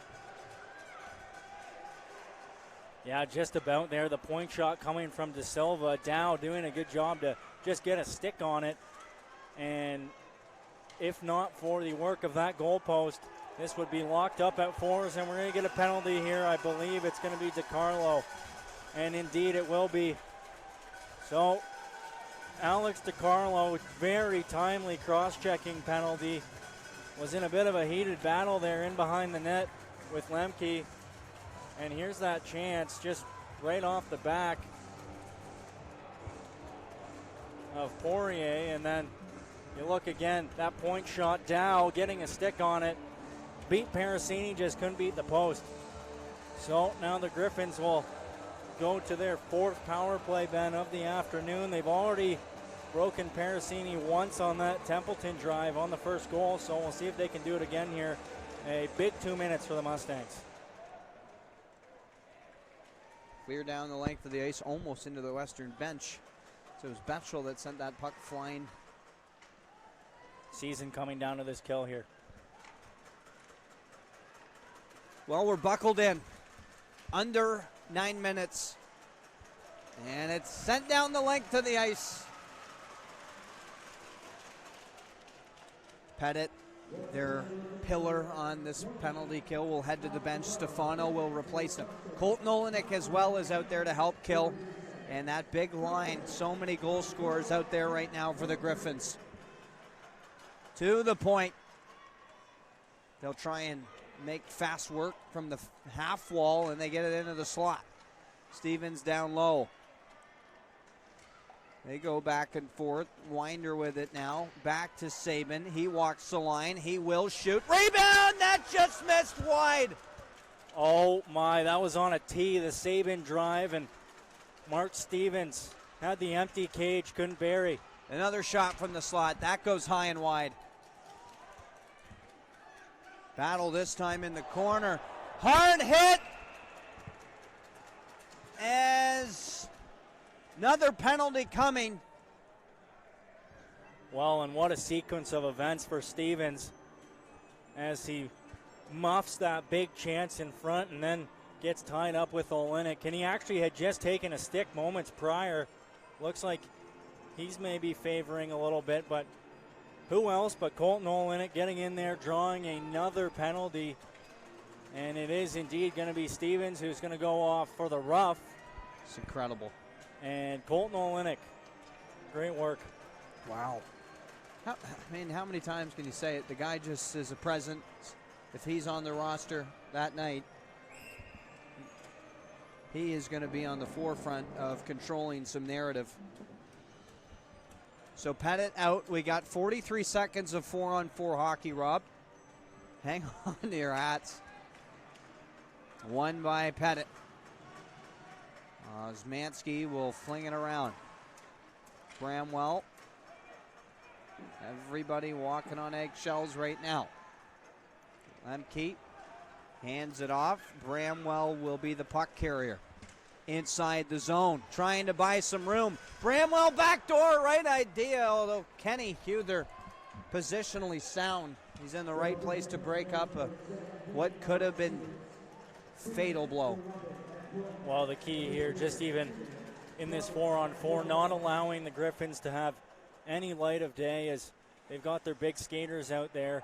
Yeah, just about there. The point shot coming from De Silva. Dow doing a good job to just get a stick on it. And if not for the work of that goalpost, this would be locked up at 4s, and we're going to get a penalty here. I believe it's going to be DiCarlo, and indeed it will be. So Alex DiCarlo, very timely cross-checking penalty, was in a bit of a heated battle there in behind the net with Lemke, and here's that chance just right off the back of Poirier, and then you look again, that point shot, Dow getting a stick on it. Beat Parasini, just couldn't beat the post. So now the Gryphons will go to their 4th power play, Ben, of the afternoon. They've already broken Parasini once on that Templeton drive on the first goal, so we'll see if they can do it again here. A big 2 minutes for the Mustangs. Clear down the length of the ice, almost into the western bench. So it was Betchel that sent that puck flying. Season coming down to this kill here. Well, we're buckled in. Under 9 minutes. And it's sent down the length of the ice. Pettit their pillar on this penalty kill, will head to the bench. Stefano will replace him. Colton Olenek as well is out there to help kill. And that big line, so many goal scorers out there right now for the Gryphons. To the point. They'll try and make fast work from the half wall, and they get it into the slot. Stevens down low. They go back and forth. Winder with it now. Back to Sabin. He walks the line. He will shoot. Rebound! That just missed wide. Oh my, that was on a tee, the Sabin drive, and Mark Stevens had the empty cage, couldn't bury. Another shot from the slot. That goes high and wide. Battle this time in the corner. Hard hit. As another penalty coming. Well, and what a sequence of events for Stevens as he muffs that big chance in front and then gets tied up with Olenek. And he actually had just taken a stick moments prior. Looks like he's maybe favoring a little bit, but who else but Colton Olenek getting in there, drawing another penalty. And it is indeed going to be Stevens who's going to go off for the rough. It's incredible. And Colton Olenek, great work. Wow. How many times can you say it? The guy just is a presence. If he's on the roster that night, he is going to be on the forefront of controlling some narrative. So Pettit out. We got 43 seconds of 4-on-4 hockey, Rob. Hang on to your hats. Won by Pettit. Zmansky will fling it around. Bramwell. Everybody walking on eggshells right now. Lemke hands it off. Bramwell will be the puck carrier. Inside the zone, trying to buy some room. Bramwell backdoor, right idea, although Kenny Huther positionally sound. He's in the right place to break up what could have been fatal blow. Well, the key here, just even in this 4-on-4, not allowing the Gryphons to have any light of day as they've got their big skaters out there.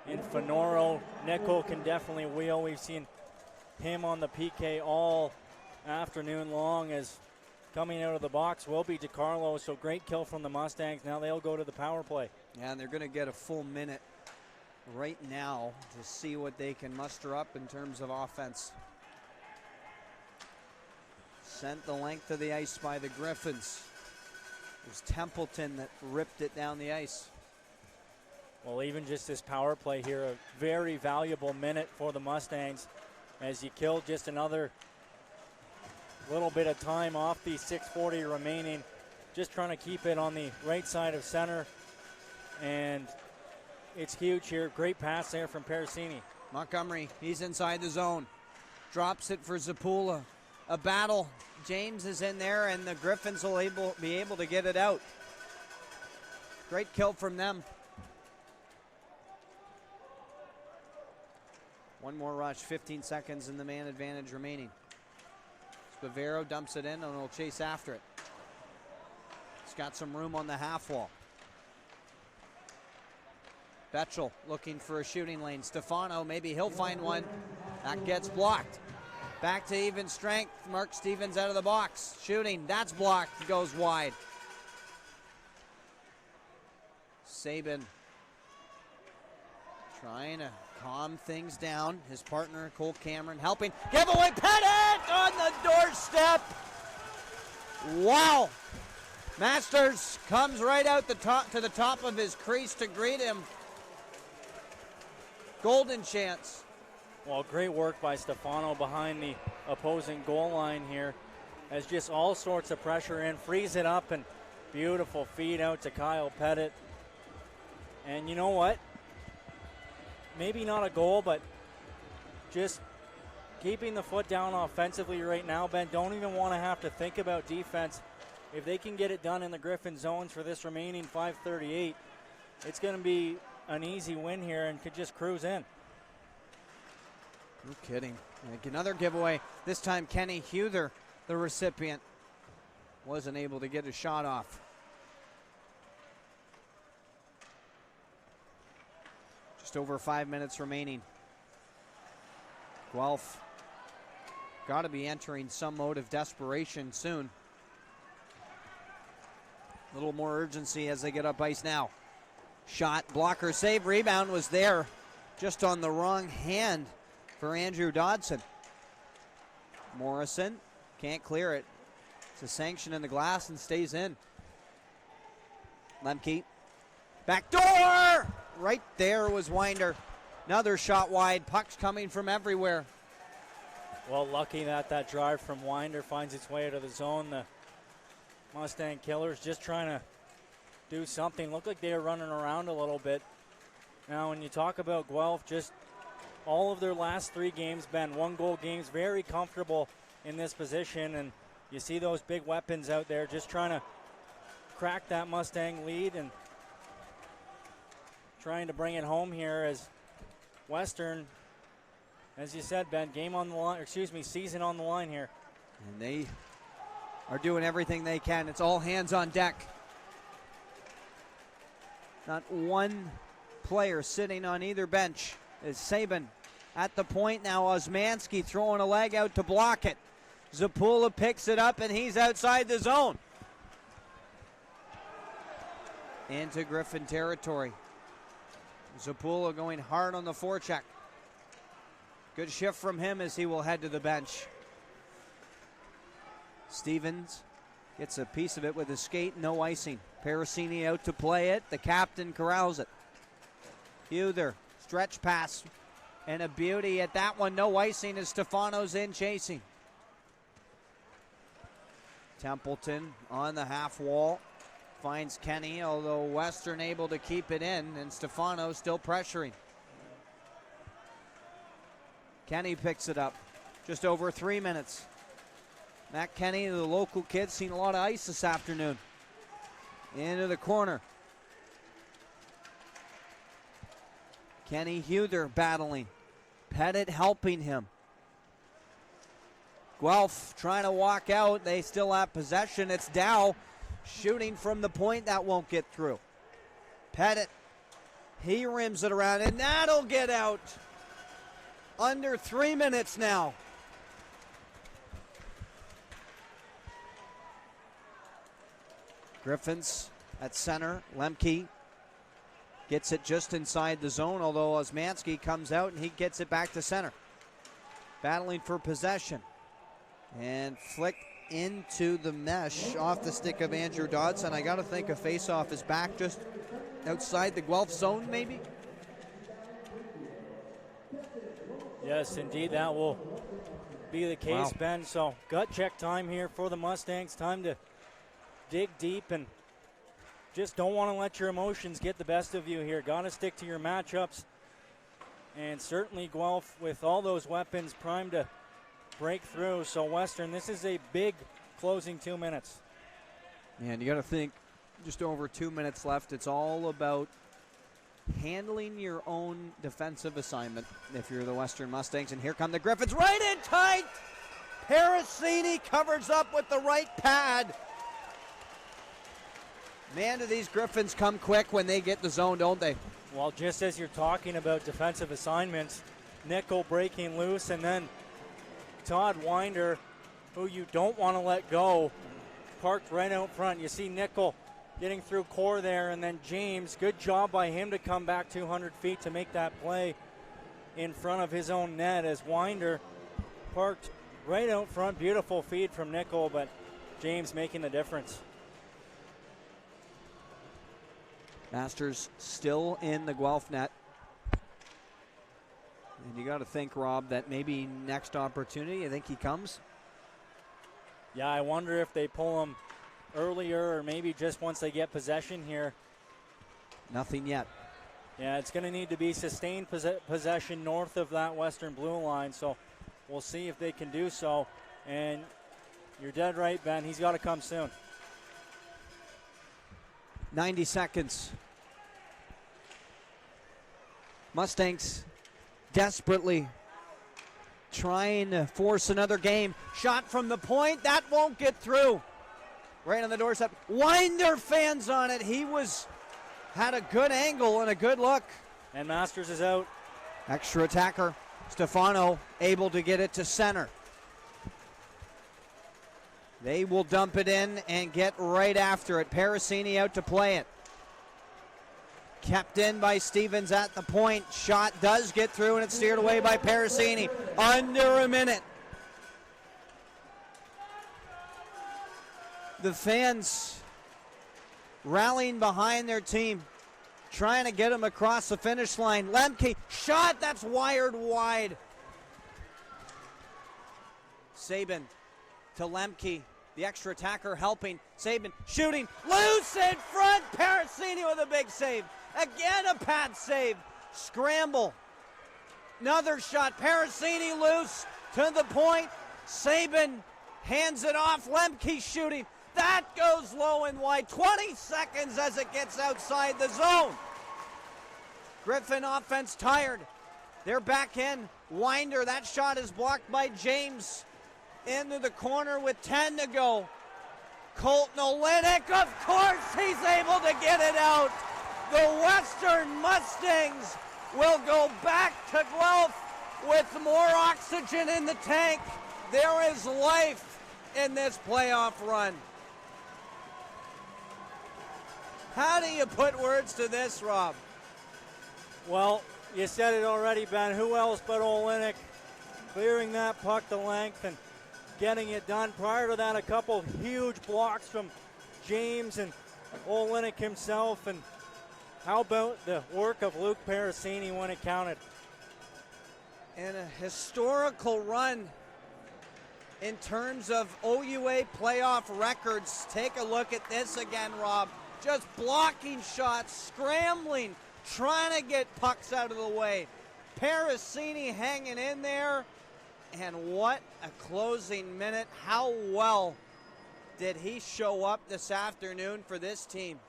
In Fenoro, Nico can definitely wheel. We've seen him on the PK all afternoon long, as coming out of the box will be DiCarlo. So great kill from the Mustangs. Now they'll go to the power play. Yeah, and they're going to get a full minute right now to see what they can muster up in terms of offense. Sent the length of the ice by the Gryphons. It was Templeton that ripped it down the ice. Well, even just this power play here, a very valuable minute for the Mustangs as you killed just another little bit of time off the 6:40 remaining. Just trying to keep it on the right side of center. And it's huge here. Great pass there from Parasini. Montgomery, he's inside the zone. Drops it for Zapula. A battle. James is in there, and the Gryphons will be able to get it out. Great kill from them. One more rush, 15 seconds in the man advantage remaining. Spavero dumps it in and will chase after it. He's got some room on the half wall. Betchel looking for a shooting lane. Stefano, maybe he'll find one. That gets blocked. Back to even strength. Mark Stevens out of the box. Shooting, that's blocked, goes wide. Sabin trying to calm things down. His partner, Cole Cameron, helping. Giveaway, Pettit on the doorstep. Wow. Masters comes right out the top to the top of his crease to greet him. Golden chance. Well, great work by Stefano behind the opposing goal line here. As just all sorts of pressure in, frees it up, and beautiful feed out to Kyle Pettit. And you know what? Maybe not a goal, but just keeping the foot down offensively right now, Ben. Don't even want to have to think about defense. If they can get it done in the Griffin zones for this remaining 5:38, it's going to be an easy win here and could just cruise in. No kidding. Like another giveaway. This time Kenny Huther, the recipient, wasn't able to get a shot off. Just over 5 minutes remaining. Guelph got to be entering some mode of desperation soon. A little more urgency as they get up ice now. Shot, blocker, save, rebound was there. Just on the wrong hand for Andrew Dodson. Morrison can't clear it. It's a sanction in the glass and stays in. Lemke. Back door! Right there was Winder. Another shot wide. Puck's coming from everywhere. Well, lucky that drive from Winder finds its way out of the zone. The Mustang Killers just trying to do something. Looked like they were running around a little bit. Now, when you talk about Guelph, just all of their last 3 games, Ben, 1-goal games, very comfortable in this position. And you see those big weapons out there just trying to crack that Mustang lead and trying to bring it home here as Western, as you said, Ben, game on the line, season on the line here. And they are doing everything they can. It's all hands on deck. Not one player sitting on either bench. Is Sabin at the point now. Osmanski throwing a leg out to block it. Zapula picks it up and he's outside the zone. Into Gryphon territory. Zapula going hard on the forecheck. Good shift from him as he will head to the bench. Stevens gets a piece of it with his skate, no icing. Parasini out to play it. The captain corrals it. Huther, stretch pass, and a beauty at that one. No icing as Stefano's in chasing. Templeton on the half wall. Finds Kenny, although Western able to keep it in, and Stefano still pressuring. Kenny picks it up. Just over 3 minutes. Matt Kenny, the local kid, seen a lot of ice this afternoon. Into the corner. Kenny Huther battling. Pettit helping him. Guelph trying to walk out. They still have possession. It's Dow shooting from the point. That won't get through. Pettit, he rims it around, and that'll get out. Under 3 minutes now. Gryphons at center. Lemke gets it just inside the zone, although Osmanski comes out and he gets it back to center. Battling for possession. And flicked into the mesh off the stick of Andrew Dodson. I got to think a face-off is back just outside the Guelph zone, maybe? Yes, indeed, that will be the case, wow. Ben. So gut check time here for the Mustangs. Time to dig deep and just don't want to let your emotions get the best of you here. Got to stick to your matchups. And certainly Guelph with all those weapons primed to break through. So Western, this is a big closing 2 minutes. Yeah, and you got to think just over 2 minutes left. It's all about handling your own defensive assignment if you're the Western Mustangs. And here come the Gryphons, right in tight. Parasini covers up with the right pad. Man, do these Gryphons come quick when they get the zone, don't they? Well, just as you're talking about defensive assignments, Nickel breaking loose, and then Todd Winder, who you don't want to let go, parked right out front. You see Nickel getting through core there, and then James, good job by him to come back 200 feet to make that play in front of his own net as Winder parked right out front. Beautiful feed from Nickel, but James making the difference. Masters still in the Guelph net. And you got to think, Rob, that maybe next opportunity, I think he comes. Yeah, I wonder if they pull him earlier or maybe just once they get possession here. Nothing yet. Yeah, it's going to need to be sustained possession north of that Western blue line, so we'll see if they can do so. And you're dead right, Ben. He's got to come soon. 90 seconds. Mustangs desperately trying to force another game. Shot from the point. That won't get through. Right on the doorstep. Winder fans on it. He had a good angle and a good look. And Masters is out. Extra attacker, Stefano, able to get it to center. They will dump it in and get right after it. Parasini out to play it. Kept in by Stevens at the point. Shot does get through, and it's steered away by Parasini. Under a minute. The fans rallying behind their team, trying to get them across the finish line. Lemke, shot that's wired wide. Sabin to Lemke, the extra attacker helping. Sabin shooting, loose in front. Parasini with a big save. Again a pad save. Scramble. Another shot. Parasini loose to the point. Sabin hands it off. Lemke shooting. That goes low and wide. 20 seconds as it gets outside the zone. Gryphon offense tired. They're back in. Winder, that shot is blocked by James. Into the corner with 10 to go. Colton Olenek, of course, he's able to get it out. The Western Mustangs will go back to Guelph with more oxygen in the tank. There is life in this playoff run. How do you put words to this, Rob? Well, you said it already, Ben. Who else but Olenek clearing that puck to length and getting it done. Prior to that, a couple huge blocks from James and Olenek himself. And how about the work of Luke Parasini when it counted? And a historical run in terms of OUA playoff records. Take a look at this again, Rob. Just blocking shots, scrambling, trying to get pucks out of the way. Parasini hanging in there. And what a closing minute. How well did he show up this afternoon for this team?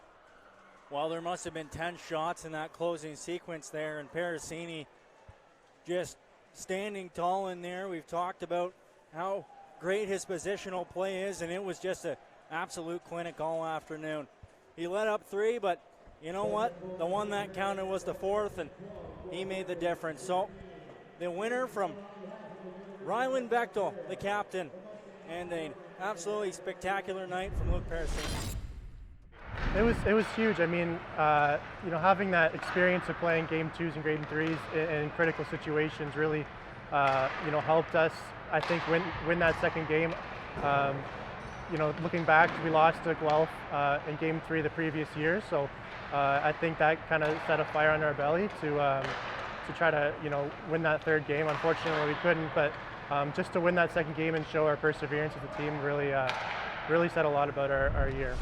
Well, there must have been 10 shots in that closing sequence there, and Parasini just standing tall in there. We've talked about how great his positional play is, and it was just an absolute clinic all afternoon. He let up 3, but you know what? The one that counted was the 4th, and he made the difference. So the winner from Ryland Bechtel, the captain, and an absolutely spectacular night from Luke Parasini. It was huge. I mean, having that experience of playing game 2s and game 3s in critical situations really, helped us, I think, win that second game. Looking back, we lost to Guelph in game 3 the previous year, so I think that kind of set a fire under our belly to try to, win that third game. Unfortunately, we couldn't, but just to win that second game and show our perseverance as a team really said a lot about our year.